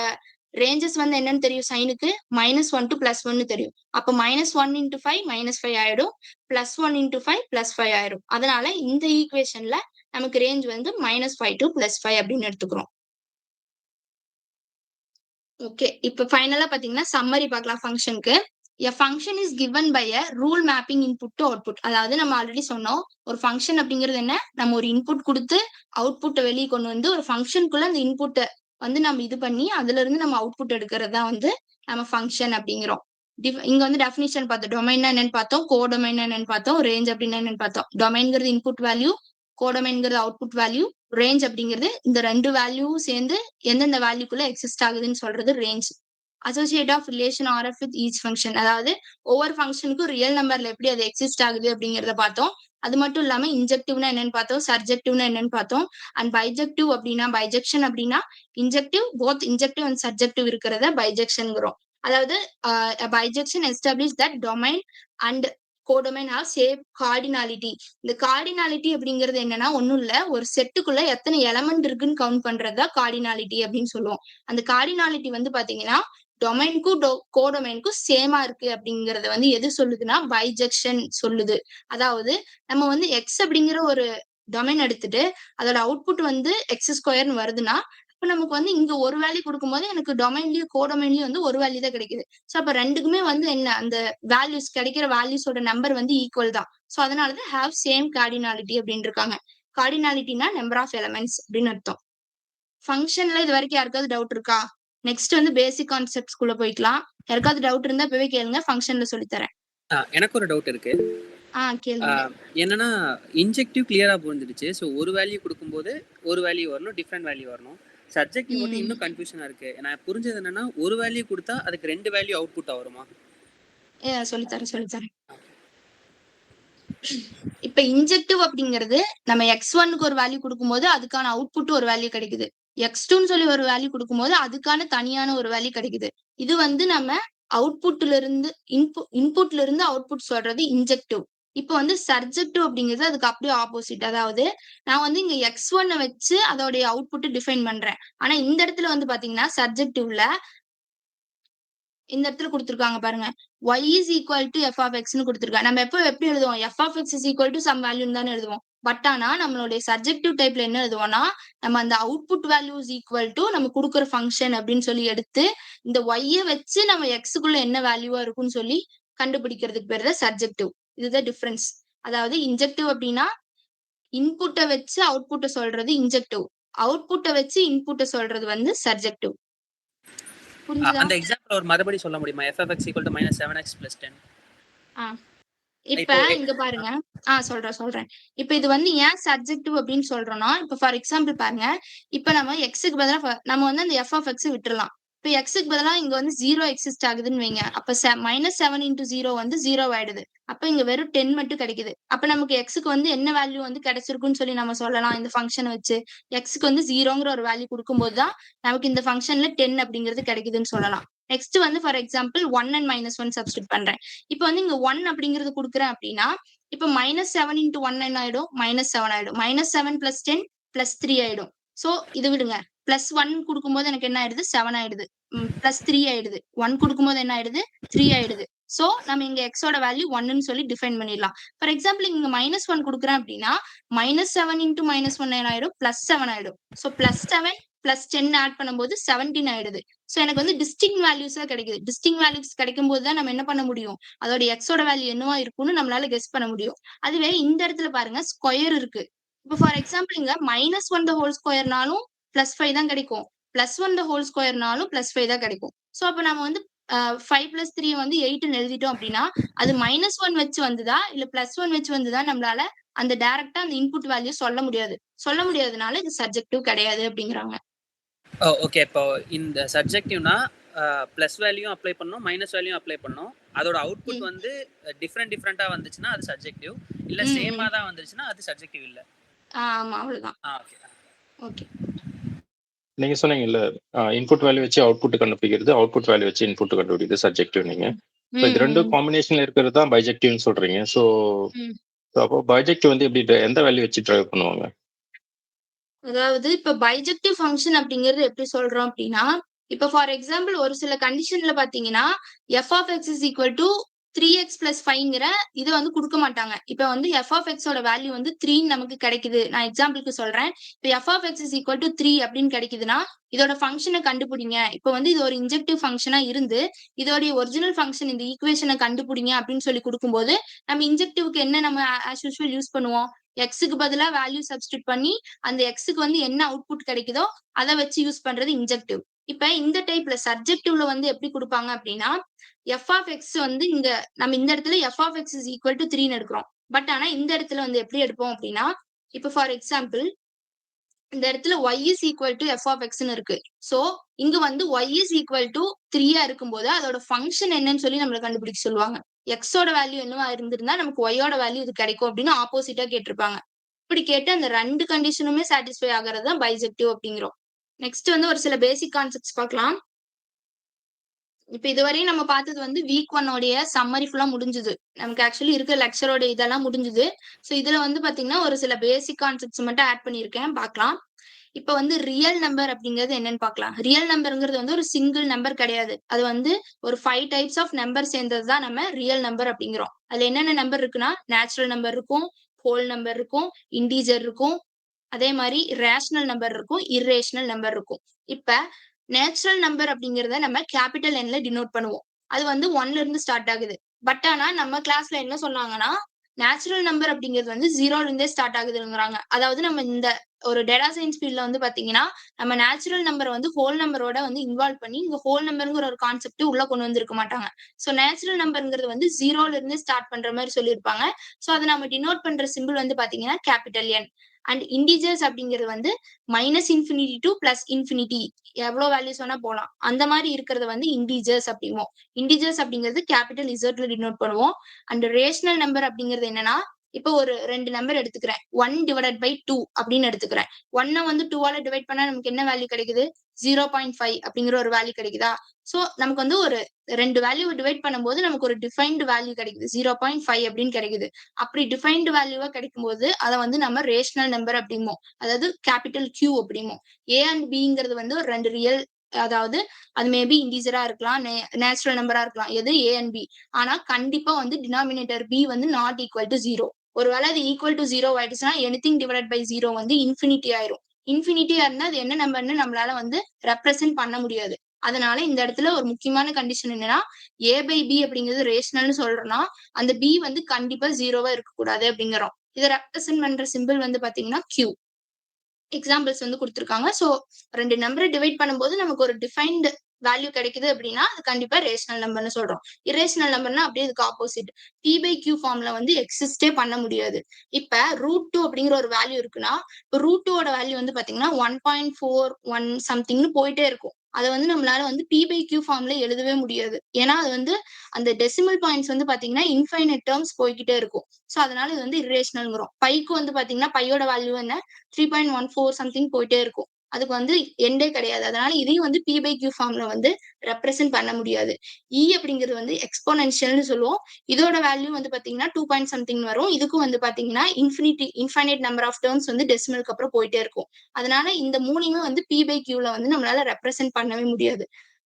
ரேஞ்சஸ் வந்து என்னன்னு தெரியும் சைனுக்கு? -1 to +1 தெரியும். அப்ப -1 into 5 -5 ஆயிடும். +1 into 5 +5 ஆயிடும். அதனால இந்த ஈக்குவேஷன்ல நமக்கு ரேஞ்ச் வந்து -5 to +5 அப்படின்னு எடுத்துக்கிறோம். ஓகே. இப்ப ஃபைனலா பாத்தீங்கன்னா சம்மரி பார்க்கலாம் ஃபங்ஷனுக்கு. A function is given by a rule mapping input to output. அதாவது நம்ம ஆல்ரெடி சொன்னோம். ஒரு ஃபங்ஷன் அப்படிங்கிறது என்ன? நம்ம ஒரு இன்புட் குடுத்து அவுட்புட்ட வெளிய கொண்டு வந்து ஒரு ஃபங்ஷனுக்குள்ள அந்த இன்புட்ட வந்து நம்ம இது பண்ணி அதுல இருந்து நம்ம அவுட்புட் எடுக்கிறது தான் வந்து நம்ம ஃபங்ஷன் அப்படிங்கிறோம். இங்க வந்து டெஃபினிஷன் பார்த்தோம். டொமைன்னா என்னன்னு பார்த்தோம். கோடொமைன்னா என்னன்னு பார்த்தோம். ரேஞ்ச் அப்படின்னா என்னன்னு பார்த்தோம். டொமைன்ங்கிறது இன்புட் வேல்யூ, கோடொமைன்ங்கிறது அவுட்புட் வேல்யூ, ரேஞ்ச் அப்படிங்கிறது இந்த 2 வேல்யூவும் சேர்ந்து எந்தெந்த வேல்யூக்குள்ள எக்ஸிஸ்ட் ஆகுதுன்னு சொல்றது range. Associate of relation RF with each function, அதாவது ஒவ்வொரு ஃபங்ஷனுக்கும் ரியல் நம்பர்ல எப்படி அது எக்ஸிஸ்ட் ஆகுது அப்படிங்கிறத பார்த்தோம். அது மட்டும் இல்லாம இன்ஜெக்டிவ்னா என்னன்னு பார்த்தோம், சர்ஜெக்டிவ்னா என்னன்னு பார்த்தோம். அண்ட் பைஜெக்டிவ் அப்படின்னா, பைஜெக்ஷன் அப்படின்னா injective, both injective and surjective இருக்கிறத பைஜெக்ஷன்ங்கிறோம். அதாவது bijection establish that domain and codomain have same cardinality. இந்த கார்டினாலிட்டி அப்படிங்கிறது என்னன்னா ஒண்ணும் இல்ல, ஒரு செட்டுக்குள்ள எத்தனை எலமெண்ட் இருக்குன்னு கவுண்ட் பண்றதா கார்டினாலிட்டி அப்படின்னு சொல்லுவோம். அந்த கார்டினாலிட்டி வந்து பாத்தீங்கன்னா டொமைனுக்கும் கோடொமைனுக்கும் சேமா இருக்கு அப்படிங்கறத வந்து எது சொல்லுதுன்னா பைஜெக்ஷன் சொல்லுது. அதாவது நம்ம வந்து எக்ஸ் அப்படிங்கிற ஒரு டொமைன் எடுத்துட்டு அதோட அவுட்புட் வந்து எக்ஸ் ஸ்கொயர்னு வருதுன்னா, அப்ப நமக்கு வந்து இங்க ஒரு வேல்யூ கொடுக்கும்போது எனக்கு டொமைன்லயும் கோடொமைன்லயும் வந்து ஒரு வேல்யூ தான் கிடைக்குது. சோ அப்ப ரெண்டுக்குமே வந்து என்ன அந்த வேல்யூஸ் கிடைக்கிற வேல்யூஸோட நம்பர் வந்து ஈக்குவல் தான். சோ அதனாலதான் ஹேவ் சேம் கார்டினாலிட்டி அப்படின்னு இருக்காங்க. கார்டினாலிட்டினா நம்பர் ஆஃப் எலமெண்ட்ஸ் அப்படின்னு அர்த்தம். ஃபங்ஷன்ல இது வரைக்கும் யாருக்காவது டவுட் இருக்கா? நெக்ஸ்ட் வந்து பேசிக் கான்செப்ட்ஸ்குள்ள போய்க்கலாம். யாருக்காவது டவுட் இருந்தா இப்பவே கேளுங்க, ஃபங்ஷன்ல சொல்லி தரேன். எனக்கு ஒரு டவுட் இருக்கு. கேளுங்க. என்னன்னா இன்ஜெக்டிவ் கிளியரா புரிஞ்சிடுச்சு. ஸோ ஒரு வேல்யூ கொடுக்கும்போது ஒரு வேல்யூ வரணும், டிஃப்ரெண்ட் வேல்யூ வரணும். சப்ஜெக்டிவ் மட்டும் இன்னும் கன்ஃபியூஷனா இருக்கு. நான் புரிஞ்சது என்னன்னா ஒரு வேல்யூ கொடுத்தா அதுக்கு 2 வேல்யூ அவுட்புட் வருமா? சொல்லித்தரேன். இப்ப இன்ஜெக்டிவ் அப்படிங்கிறது நம்ம x1க்கு ஒரு வேல்யூ கொடுக்கும்போது அதுக்கான அவுட்புட் ஒரு வேல்யூ கிடைக்குது. x2ன்னு சொல்லி ஒரு வேல்யூ கொடுக்கும்போது அதுக்கான தனியான ஒரு வேல்யூ கிடைக்குது. இது வந்து நம்ம அவுட்புட்ல இருந்து இன்புட்ல இருந்து அவுட்புட் சொல்றது இன்ஜெக்டிவ். இப்போ வந்து சர்ஜெக்டிவ் அப்படிங்கிறது அதுக்கு அப்படியே ஆப்போசிட். அதாவது நான் வந்து இங்க x1 வச்சு அதோடைய அவுட்புட் டிஃபைன் பண்றேன். ஆனா இந்த இடத்துல வந்து பாத்தீங்கன்னா சர்ஜெக்டிவ்ல இந்த இடத்துல குடுத்திருக்காங்க பாருங்க. y is equal to f of xன்னு குடுத்திருக்காங்க. நம்ம எப்படி எழுதுவோம்? f of x is equal to some வேல்யூன்னு தானே எழுதுவோம். பட் ஆனா நம்மளுடைய சர்ஜெக்டிவ் டைப்ல என்ன எழுதுவோம்னா, நம்ம அந்த output value is equal to நம்ம குடுக்குற ஃபங்ஷன் அப்படின்னு சொல்லி எடுத்து, இந்த y வச்சு நம்ம x-க்குள்ள என்ன வேல்யூவா இருக்கும்னு சொல்லி கண்டுபிடிக்கிறதுக்கு பேரு தான் சர்ஜெக்டிவ். இதுதான் டிஃபரன்ஸ். அதாவது இன்ஜெக்டிவ் அப்படின்னா, இன்புட்ட வச்சு அவுட்புட்ட சொல்றது இன்ஜெக்டிவ். அவுட்புட்ட வச்சு இன்புட்ட சொல்றது வந்து சர்ஜெக்டிவ். புரிஞ்சுதா? அந்த எக்ஸாம்பிள் ஒரு மறுபடி சொல்ல முடியுமா? f of x equal to -7x plus 10. ஆ. இப்ப இப்போ இங்க பாருங்க. சொல்றேன். இப்ப இது வந்து ஏன் சப்ஜெக்டிவ் அப்படின்னு சொல்றோம்னா, இப்ப ஃபார் எக்ஸாம்பிள் பாருங்க. இப்ப நம்ம எக்ஸ்க்கு பதிலா நம்ம வந்து அந்த எஃப் ஆஃப் எக்ஸ் விட்டுறலாம். இப்ப எக்ஸ்க்கு பதிலா இங்க வந்து 0 எக்ஸிஸ்ட் ஆகுதுன்னு வைங்க. அப்ப -7 இன்டு 0 வந்து 0 ஆயிடுது. அப்ப இங்க வெறும் 10 மட்டும் கிடைக்குது. அப்ப நமக்கு எக்ஸ்க்கு வந்து என்ன வேல்யூ வந்து கிடைச்சிருக்குன்னு சொல்லி நம்ம சொல்லலாம் இந்த ஃபங்ஷன வச்சு. எக்ஸ்க்கு வந்து 0ங்கிற ஒரு வேல்யூ குடுக்கும்போது தான் நமக்கு இந்த ஃபங்ஷன்ல 10 அப்படிங்கிறது கிடைக்குதுன்னு சொல்லலாம். நெக்ஸ்ட் வந்து ஃபார் எக்ஸாம்பிள் 1 அண்ட் -1 சப்ஸ்டிட்யூட் பண்றேன். இப்ப வந்து இங்க 1 அப்படிங்கிறது குடுக்குறேன் அப்படின்னா, இப்ப -7 இன்டு 1 என்ன ஆயிடும்? -7 ஆயிடும். -7 + 10 + 3 ஆயிடும். சோ இது விடுங்க. +1 குடுக்கும்போது எனக்கு என்ன ஆயிடுது? 7 ஆயிடுது. +3 ஆயிடுது. 1 குடுக்கும்போது என்ன ஆயிடுது? 3 ஆயிடுது. சோ நம்ம இங்க x ஓட வேல்யூ 1ன்னு சொல்லி டிஃபைன் பண்ணிடலாம். ஃபார் எக்ஸாம்பிள் இங்க -1 குடுக்குறேன் அப்படின்னா, -7 இன்டு -1 என்ன ஆயிடும்? +7 ஆயிடும். சோ +7 + 10 ஆட் பண்ணும்போது 17 ஆயிடுது. சோ எனக்கு வந்து டிஸ்டிங்க்ட் வேல்யூஸா கிடைக்குது. டிஸ்டிங்க்ட் வேல்யூஸ் கிடைக்கும்போது தான் நம்ம என்ன பண்ண முடியும்? அதோட எக்ஸோட வேல்யூ என்னவா இருக்கும்னு நம்மளால கெஸ் பண்ண முடியும். அதுவே இந்த இடத்துல பாருங்க ஸ்கொயர் இருக்கு. இப்ப ஃபார் எக்ஸாம்பிள் இங்க -1 த ஹோல் ஸ்கொயர்னாலும் +5 தான் கிடைக்கும். +1 த ஹோல் ஸ்கொயர்னாலும் +5 தான் கிடைக்கும். சோ அப்ப நம்ம வந்து 5 + 3 வந்து 8ன்னு எழுதிட்டோம் அப்படின்னா, அது -1 வச்சு வந்ததா, இல்ல +1 வச்சு வந்ததா நம்மளால அந்த டைரக்ட்டா அந்த இன்புட் வேல்யூ சொல்ல முடியாது. சொல்ல முடியாதனால இது சப்ஜெக்டிவ் கிடையாது அப்படிங்கிறாங்க. ஓகே. இப்போ இந்த சப்ஜெக்டிவ்னா பிளஸ் வேல்யூ அப்ளை பண்ணணும், மைனஸ் வேல்யூ அப்ளை பண்ணணும். அதோட அவுட்புட் ம். வந்து டிஃபரெண்டா வந்துச்சுன்னா அது சப்ஜெக்டிவ். இல்ல ம், சேமா ம். தான் வந்துச்சுன்னா அது சப்ஜெக்டிவ் இல்ல. ஆமா அவ்வளவுதான். ஓகே. ஓகே. நீங்க சொன்னீங்கல்ல, இன்புட் வேல்யூ வச்சு அவுட்புட் கண்டுபிடிக்கிறது, அவுட்புட் வேல்யூ வச்சு இன்புட் கண்டுபிடிக்கிறது சப்ஜெக்டிவ் நீங்க. ம். ஸோ இது 2 ம், ம். காம்பினேஷன்ல இருக்கிறது தான் பைஜெக்டிவ்னு சொல்றீங்க. ஸோ ம். அப்போ பைஜெக்டிவ் வந்து எப்படி எந்த வேல்யூ வச்சு டிரைவ் பண்ணுவாங்க? அதாவது இப்ப பைஜெக்டிவ் ஃபங்ஷன் அப்படிங்கிறது எப்படி சொல்றோம் அப்படின்னா, இப்ப ஃபார் எக்ஸாம்பிள் ஒரு சில கண்டிஷன்ல பார்த்தீங்கன்னா, f of x is equal to 3x + 5ங்கிற இத வந்து குடுக்க மாட்டாங்க. இப்ப வந்து f ஆஃப் x ஓட வேல்யூ வந்து 3ன்னு நமக்கு கிடைக்குது. நான் எக்ஸாம்பிள்க்கு சொல்றேன். இப்ப f of x is equal to 3 அப்படின்னு கிடைக்குதுன்னா, இதோட ஃபங்ஷன கண்டுபிடிங்க. இப்ப வந்து இது ஒரு இன்ஜெக்டிவ் ஃபங்ஷனா இருந்து, இதோடைய ஒரிஜினல் ஃபங்ஷன் இந்த ஈக்குவேஷன கண்டுபிடிங்க அப்படின்னு சொல்லி குடுக்கும்போது, நம்ம இன்ஜெக்டிவ்க்கு என்ன நம்ம ஆஸ் யூசுவல் யூஸ் பண்ணுவோம்? xக்கு பதிலா வேல்யூ சப்ஸ்டிட்யூட் பண்ணி அந்த எக்ஸுக்கு வந்து என்ன அவுட்புட் கிடைக்குதோ அத வச்சு யூஸ் பண்றது இன்ஜெக்டிவ். இப்ப இந்த டைப்ல சப்ஜெக்டிவ்ல வந்து எப்படி குடுப்பாங்க அப்படின்னா, f ஆஃப் x வந்து இங்க நம்ம இந்த இடத்துல f of x is equal to 3ன்னு எடுக்கிறோம். பட் ஆனா இந்த இடத்துல வந்து எப்படி எடுப்போம் அப்படின்னா, இப்ப ஃபார் எக்ஸாம்பிள் இந்த இடத்துல y is equal to f of xன்னு இருக்கு. சோ இங்க வந்து y இஸ் ஈக்குவல் டூ 3யா இருக்கும்போது அதோட ஃபங்ஷன் என்னன்னு சொல்லி நம்மள கண்டுபிடிக்க சொல்லுவாங்க. x ஓட வேல்யூ என்னவா இருந்திருந்தா நமக்கு y ஓட வேல்யூ இது கிடைக்கும் அப்படின்னு ஆப்போசிட்டா கேட்டிருப்பாங்க. இப்படி கேட்டு அந்த 2 கண்டிஷனுமே சாட்டிஸ்ஃபை ஆகுறது தான் பைஜெக்டிவ் அப்படிங்கிறோம். நெக்ஸ்ட் வந்து ஒரு சில பேசிக் கான்செப்ட்ஸ் பார்க்கலாம். இப்ப இதுவரையும் நம்ம பார்த்தது வந்து வீக் 1 உடைய சம்மரி ஃபுல்லா முடிஞ்சது. நமக்கு ஆக்சுவலி இருக்க லெக்சரோட இதெல்லாம் முடிஞ்சது. சோ இதுல வந்து பார்த்தீங்கன்னா, ஒரு சில பேசிக் கான்செப்ட்ஸ் மட்டும் ஆட் பண்ணியிருக்கேன் பார்க்கலாம். இப்ப வந்து ரியல் நம்பர் அப்படிங்கிறது என்னன்னு பார்க்கலாம். ரியல் நம்பர்ங்கிறது வந்து ஒரு சிங்கிள் நம்பர் கிடையாது. அது வந்து ஒரு 5 டைப்ஸ் ஆஃப் நம்பர் சேர்ந்தது தான் நம்ம ரியல் நம்பர் அப்படிங்கிறோம். அதுல என்னென்ன நம்பர் இருக்குன்னா, நேச்சுரல் நம்பர் இருக்கும், ஹோல் நம்பர் இருக்கும், இன்டிஜர் இருக்கும். அதே மாரி ரேஷனல் நம்பர் இருக்கும், இர்ரேஷனல் நம்பர் இருக்கும். இப்ப நேச்சுரல் நம்பர் அப்படிங்கிறத நம்ம கேப்பிட்டல் Nல டினோட் பண்ணுவோம். அது வந்து 1ல இருந்து ஸ்டார்ட் ஆகுது. பட் ஆனா நம்ம கிளாஸ்ல என்ன சொன்னாங்கன்னா, நேச்சுரல் நம்பர் அப்படிங்கிறது வந்து 0ல இருந்தே ஸ்டார்ட் ஆகுதுங்கிறாங்க. அதாவது நம்ம இந்த ஒரு டேட்டா சயின்ஸ் ஃபீல்ட்ல வந்து பார்த்தீங்கன்னா, நம்ம நேச்சுரல் நம்பர வந்து ஹோல் நம்பரோட வந்து இன்வால்வ் பண்ணி, இங்க ஹோல் நம்பர்ங்கிற ஒரு கான்செப்ட் உள்ள கொண்டு வந்திருக்க மாட்டாங்க. சோ நேச்சுரல் நம்பர்ங்கிறது வந்து 0ல இருந்து ஸ்டார்ட் பண்ற மாரி சொல்லியிருப்பாங்க. சோ அத நம்ம டினோட் பண்ற சிம்பிள் வந்து பார்த்தீங்கன்னா, கேப்பிட்டல் N. அண்ட் இன்டிஜர்ஸ் அப்படிங்கிறது வந்து -∞ டூ +∞ எவ்வளோ வேல்யூஸ் வேணா போலாம். அந்த மாரி இருக்கிறத வந்து இன்டிஜர்ஸ் அப்படிம்போம். இன்டிஜர்ஸ் அப்படிங்கிறது கேப்பிட்டல் இசட்ல டினோட் பண்ணுவோம். அண்ட் ரேஷனல் நம்பர் அப்படிங்கிறது என்னன்னா, இப்போ ஒரு 2 நம்பர் எடுத்துக்கிறேன். 1 டிவைடட் பை 2 அப்படின்னு எடுத்துக்கிறேன். 1 வந்து 2ஆல டிவைட் பண்ணா நமக்கு என்ன வேல்யூ கிடைக்குது? 0.5 அப்படிங்கிற ஒரு வேல்யூ கிடைக்குதா? சோ நமக்கு வந்து ஒரு 2 வேல்யூ டிவைட் பண்ணும்போது நமக்கு ஒரு டிஃபைன்டு வேல்யூ கிடைக்குது. 0.5 அப்படின்னு கிடைக்குது. அப்படி டிஃபைன்டு வேல்யூவா கிடைக்கும்போது அத வந்து நம்ம ரேஷனல் நம்பர் அப்படிம்போம். அதாவது கேபிட்டல் Q அப்படிம்போம். A அண்ட் Bங்கிறது வந்து ஒரு 2 ரியல், அதாவது அது மேபி இண்டீஜரா இருக்கலாம், நேச்சுரல் நம்பரா இருக்கலாம். எது A அண்ட் B. ஆனா கண்டிப்பா வந்து டினாமினேட்டர் B வந்து நாட் ஈக்குவல் டு 0. ஒருவேளை அது ஈக்குவல் டு 0 ஆயிடுச்சுன்னா எனிதிங் டிவைடட் பை 0 வந்து இன்ஃபினிட்டி ஆயிரும். இன்ஃபினிட்டியா இருந்தா அது என்ன நம்பர்னு நம்மளால வந்து ரெப்ரசென்ட் பண்ண முடியாது. அதனால இந்த இடத்துல ஒரு முக்கியமான கண்டிஷன் என்னன்னா, A பை B அப்படிங்கிறது ரேஷனல்னு சொல்றோம்னா அந்த B வந்து கண்டிப்பா 0வா இருக்கக்கூடாது அப்படிங்கிறோம். இதை ரெப்ரசென்ட் பண்ற சிம்பிள் வந்து பாத்தீங்கன்னா Q. எக்ஸாம்பிள்ஸ் வந்து கொடுத்திருக்காங்க. சோ 2 நம்பரை டிவைட் பண்ணும்போது நமக்கு ஒரு டிஃபைன்டு வேல்யூ கிடைக்குது அப்படின்னா அது கண்டிப்பா ரேஷனல் நம்பர்னு சொல்றோம். இரேஷனல் நம்பர்னா அப்படியே இதுக்கு ஆப்போசிட். P பை Q ஃபார்ம்ல வந்து எக்ஸிஸ்டே பண்ண முடியாது. இப்ப √2 அப்படிங்கிற ஒரு வேல்யூ இருக்குன்னா, இப்போ √2 ஓட வேல்யூ வந்து பாத்தீங்கன்னா 1.41 சம்திங்னு போயிட்டே இருக்கும். அதை வந்து நம்மளால வந்து P பை Q ஃபார்ம்ல எழுதவே முடியாது. ஏன்னா அது வந்து அந்த டெசிமல் பாயிண்ட்ஸ் வந்து பாத்தீங்கன்னா இன்ஃபைனைட் டேர்ம்ஸ் போய்கிட்டே இருக்கும். சோ அதனால இது வந்து இரேஷனல்ங்கிறோம். பைக்கு வந்து பாத்தீங்கன்னா பையோட வேல்யூ என்ன 3.14 சம்திங் போயிட்டே இருக்கும். அதுக்கு வந்து எண்டே கிடையாது. அதனால இதையும் வந்து P பை Q ஃபார்ம்ல வந்து ரெப்ரசென்ட் பண்ண முடியாது. E அப்படிங்கிறது வந்து எக்ஸ்போனென்ஷியல்னு சொல்லுவோம். இதோட வேல்யூ வந்து பாத்தீங்கன்னா 2 பாயிண்ட் சம்திங் வரும். இதுக்கும் வந்து பாத்தீங்கன்னா இன்ஃபைனைட் நம்பர் ஆஃப் டேர்ம்ஸ் வந்து டெசிமலுக்கு அப்புறம் போயிட்டே இருக்கும். அதனால இந்த மூணையுமே வந்து P பை Qல வந்து நம்மளால ரெப்ரசென்ட் பண்ணவே முடியாது.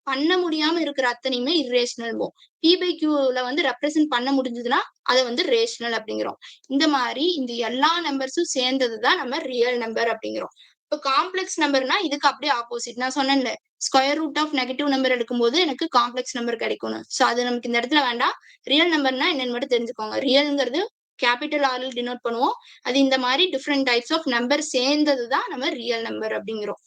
பண்ண முடியாம இருக்கிற அத்தனையுமே இரேஷனல். P பை Qல வந்து ரெப்ரசென்ட் பண்ண முடிஞ்சதுன்னா அதை வந்து ரேஷனல் அப்படிங்கிறோம். இந்த மாதிரி இந்த எல்லா நம்பர்ஸும் சேர்ந்ததுதான் நம்ம ரியல் நம்பர் அப்படிங்கிறோம். இப்போ காம்ப்ளெக்ஸ் நம்பர்னா இதுக்கு அப்படியே ஆப்போசிட். நான் சொன்னேன்ல, square root of negative number எடுக்கும்போது எனக்கு காம்ப்ளெக்ஸ் நம்பர் கிடைக்கணும். சோ அது நமக்கு இந்த இடத்துல வேண்டாம். ரியல் நம்பர்னா என்னன்னு மட்டும் தெரிஞ்சுக்கோங்க. ரியல்ங்கிறது கேபிட்டல் ஆர்ல டினோட் பண்ணுவோம். அது இந்த மாதிரி டிஃப்ரெண்ட் டைப்ஸ் ஆஃப் நம்பர் சேர்ந்ததுதான் நம்ம ரியல் நம்பர் அப்படிங்கிறோம்.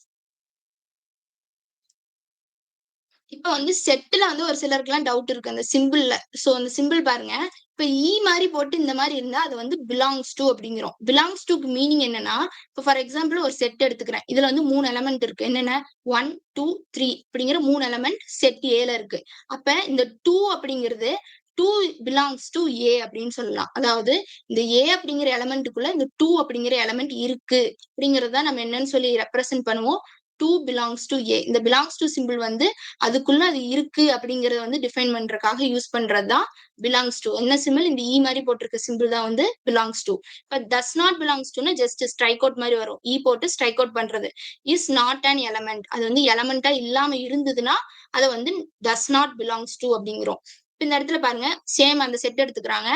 இப்ப வந்து செட்ல வந்து ஒரு சிலருக்குலாம் டவுட் இருக்கு அந்த சிம்பிள்ல. சோ அந்த சிம்பிள் பாருங்க. இப்ப மாதிரி போட்டு இந்த மாதிரி இருந்தா அது வந்து பிலாங்ஸ் டு அப்படிங்கிறோம். பிலாங்ஸ் டுக்கு மீனிங் என்னன்னா, இப்ப ஃபார் எக்ஸாம்பிள் ஒரு செட் எடுத்துக்கிறேன். இதுல வந்து 3 எலிமெண்ட் இருக்கு. என்னென்ன 1, 2, 3 அப்படிங்கிற 3 எலிமெண்ட் செட் ஏல இருக்கு. அப்ப இந்த 2 அப்படிங்கிறது 2 பிலாங்ஸ் டு A அப்படின்னு சொல்லலாம். அதாவது இந்த A அப்படிங்கிற எலிமெண்ட்டுக்குள்ள இந்த 2 அப்படிங்கிற எலிமெண்ட் இருக்கு அப்படிங்கறத நம்ம என்னன்னு சொல்லி ரெப்ரசென்ட் பண்ணுவோம். 2 பிலாங்ஸ் டு A. இந்த பிலாங்ஸ் டு சிம்பிள் வந்து அதுக்குள்ள அது இருக்கு அப்படிங்கறத வந்து டிஃபைன் பண்றதுக்காக யூஸ் பண்றதுதான் பிலாங்ஸ் டு. என்ன சிம்பிள் இந்த மாதிரி போட்டிருக்க சிம்பிள் தான் வந்து பிலாங்ஸ் டு. இப்ப டஸ் நாட் பிலாங்ஸ் டுன்னு ஜஸ்ட் ஸ்ட்ரைக் அவுட் மாதிரி வரும். போட்டு ஸ்ட்ரைக் அவுட் பண்றது. Is not an element. அது வந்து எலமெண்டா இல்லாம இருந்ததுன்னா அதை வந்து டஸ் நாட் பிலாங்ஸ் டு அப்படிங்கிறோம். இந்த இடத்துல பாருங்க, சேம் அந்த செட் எடுத்துக்கிறாங்க.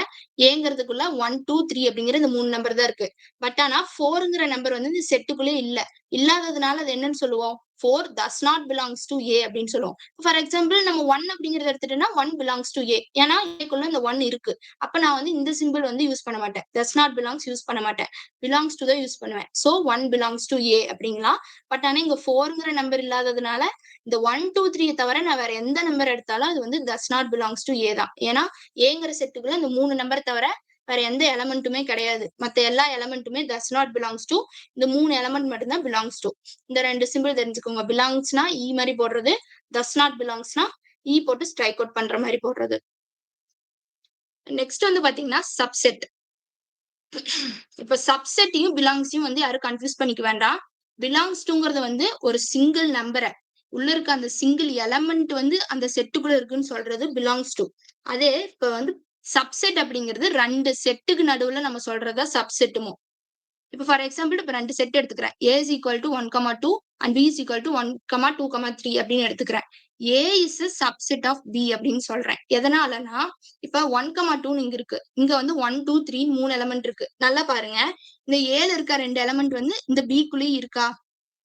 ஏங்கிறதுக்குள்ள 1, 2, 3 அப்படிங்கிற இந்த 3 நம்பர் தான் இருக்கு. பட் ஆனா 4ங்கிற நம்பர் வந்து இந்த செட்டுக்குள்ளே இல்லாததுனால அது என்னன்னு சொல்லுவோம்? 4 does not belongs to A அப்படின்னு சொல்லுவோம். ஃபார் எக்ஸாம்பிள் நம்ம 1 அப்படிங்கறத எடுத்துட்டோம்னா 1 belongs to A. ஏன்னா ஏக்குள்ள இந்த 1 இருக்கு. அப்ப நான் வந்து இந்த சிம்பிள் வந்து யூஸ் பண்ண மாட்டேன். does not belongs யூஸ் பண்ண மாட்டேன். belongs to தான் யூஸ் பண்ணுவேன். சோ 1 belongs to A அப்படிங்கலாம். பட் ஆனா இங்க 4ங்கிற நம்பர் இல்லாததுனால இந்த 1, 2, 3 தவிர நான் வேற எந்த நம்பர் எடுத்தாலும் அது வந்து does not belongs to A தான். ஏன்னா ஏங்கிற செட்டுக்குள்ள இந்த 3 நம்பர் தவிர வேற எந்த எலமெண்ட்டுமே கிடையாது. மத்த எல்லா எலமெண்ட்டுமே does not belongs to இந்த 3 எலமெண்ட் மட்டும் தான் belongs to. இந்த 2 சிம்பிள் தெரிஞ்சுக்கோங்க. பிலாங்ஸ்னா மாதிரி போடுறது, does not belongsனா போட்டு ஸ்ட்ரைக் அவுட் பண்ற மாதிரி போடுறது. நெக்ஸ்ட் வந்து பாத்தீங்கன்னா சப்செட். இப்ப சப்செட்டையும் பிலாங்ஸையும் வந்து யாரும் கன்ஃபியூஸ் பண்ணிக்க வேண்டாம். பிலாங்ஸ் டுங்கிறது வந்து ஒரு சிங்கிள் நம்பரை உள்ள இருக்க அந்த சிங்கிள் எலமெண்ட் வந்து அந்த செட்டுக்குள்ள இருக்குன்னு சொல்றது பிலாங்ஸ் டு. அதே இப்ப வந்து சப்செட் அப்படிங்கிறது 2 செட்டுக்கு நடுவுல நம்ம சொல்றதா சப்செட்டுமோ. இப்ப ஃபார் எக்ஸாம்பிள் இப்ப 2 செட் எடுத்துக்கிறேன். A is equal to 1, 2 and B is equal to 1, 2, 3 அப்படின்னு எடுத்துக்கிறேன். A is a subset of B அப்படின்னு சொல்றேன். எதனாலனா இப்ப 1, 2 இங்க இருக்கு. இங்க வந்து 1, 2, 3 3 எலிமெண்ட் இருக்கு. நல்லா பாருங்க. இந்த Aல இருக்க 2 எலிமெண்ட் வந்து இந்த B குள்ளேயே இருக்கா?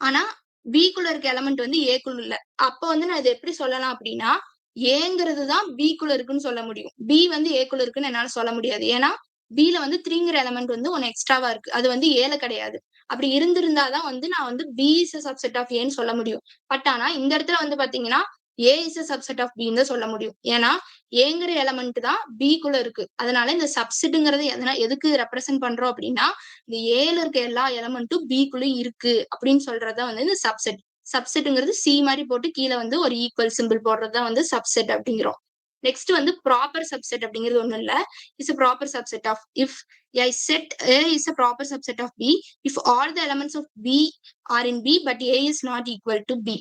ஆனா B குள்ள இருக்க எலிமெண்ட் வந்து A குள்ள இல்ல. அப்ப வந்து நான் இதை எப்படி சொல்லலாம் அப்படின்னா, Aங்கிறது தான் B குள்ள இருக்குன்னு சொல்ல முடியும். B வந்து A குள்ள இருக்குன்னு என்னால சொல்ல முடியாது. ஏன்னா Bல வந்து 3ங்கிற எலிமெண்ட் வந்து ஒன்னு எக்ஸ்ட்ராவா இருக்கு. அது வந்து Aல கிடையாது. அப்படி இருந்திருந்தாதான் வந்து நான் வந்து B is a subset of Aன்னு சொல்ல முடியும். பட் ஆனா இந்த இடத்துல வந்து பாத்தீங்கன்னா A is a subset of Bன்னு தான் சொல்ல முடியும். ஏன்னா Aங்கிற எலிமெண்ட் தான் B குள்ள இருக்கு. அதனால இந்த சப்செட்ங்கிறது எதுக்கு ரெப்ரசென்ட் பண்றோம் அப்படின்னா, இந்த Aல இருக்க எல்லா எலிமெண்ட்டும் B குள்ள இருக்கு அப்படின்னு சொல்றதுதான் வந்து இந்த சப்செட். சப்செட்ங்கிறது C மாதிரி போட்டு கீழே வந்து ஒரு ஈக்குவல் சிம்பிள் போடுறதுதான் வந்து சப்செட் அப்படிங்கிறோம். நெக்ஸ்ட் வந்து ப்ராப்பர் சப்செட் அப்படிங்கிறது ஒண்ணும் இல்ல. It's a proper subset of if a set A is a proper subset of B if all the elements of B are in B but A is not equal to B.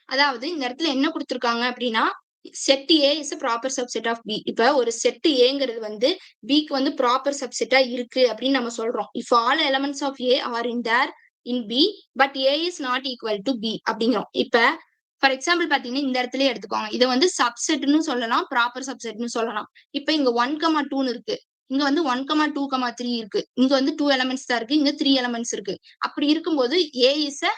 அதாவது இந்த இடத்துல என்ன கொடுத்திருக்காங்க அப்படின்னா set A is a proper subset of B. இப்ப ஒரு set ஏங்கிறது வந்து பிக்கு வந்து ப்ராப்பர் சப்செட்டா இருக்கு அப்படின்னு நம்ம சொல்றோம். If all elements of A are in there in B but A is not equal to B அப்படிங்கிறோம். இப்ப ஃபார் எக்ஸாம்பிள் பாத்தீங்கன்னா இந்த இடத்துல எடுத்துக்கோங்க. இதை வந்து சப்செட்னு சொல்லலாம், ப்ராப்பர் சப்செட்னு சொல்லலாம். இப்ப இங்க 1,2 இருக்கு, இங்க வந்து 1,2,3 இருக்கு, இங்க வந்து 2 எலமெண்ட்ஸ் தான் இருக்கு, இங்க 3 எலமெண்ட்ஸ் இருக்கு. அப்படி இருக்கும்போது ஏ இஸ் a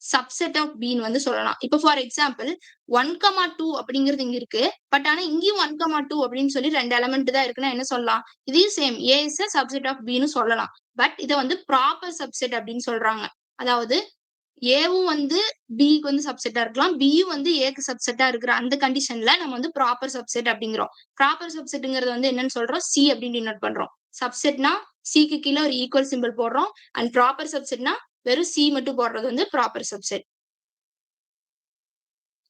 சப்செட் ஆஃப் பின்னு வந்து சொல்லலாம். இப்போ ஃபார் எக்ஸாம்பிள் 1,2 அப்படிங்கிறது இங்க இருக்கு, பட் ஆனா இங்கேயும் 1,2 அப்படின்னு சொல்லி 2 எலமெண்ட் தான் இருக்குன்னா என்ன சொல்லலாம்? இதையும் same A is a subset of பின்னு சொல்லலாம். பட் இதை வந்து ப்ராப்பர் சப்செட் அப்படின்னு சொல்றாங்க. அதாவது ஏவும் வந்து பிக்கு வந்து சப்செட்டா இருக்கலாம், பியும் வந்து ஏக்கு சப்செட்டா இருக்கிற அந்த கண்டிஷன்ல நம்ம வந்து ப்ராப்பர் சப்செட் அப்படிங்கிறோம். ப்ராப்பர் சப்செட்ங்கிறது வந்து என்னன்னு சொல்றோம்? சி அப்படின்னு டினோட் பண்றோம். சப்செட்னா சிக்கு கீழே ஒரு ஈக்குவல் சிம்பிள் போடுறோம். அண்ட் ப்ராப்பர் சப்செட்னா வெறும் சி மட்டும் போடுறது வந்து ப்ராப்பர் சப்செட்.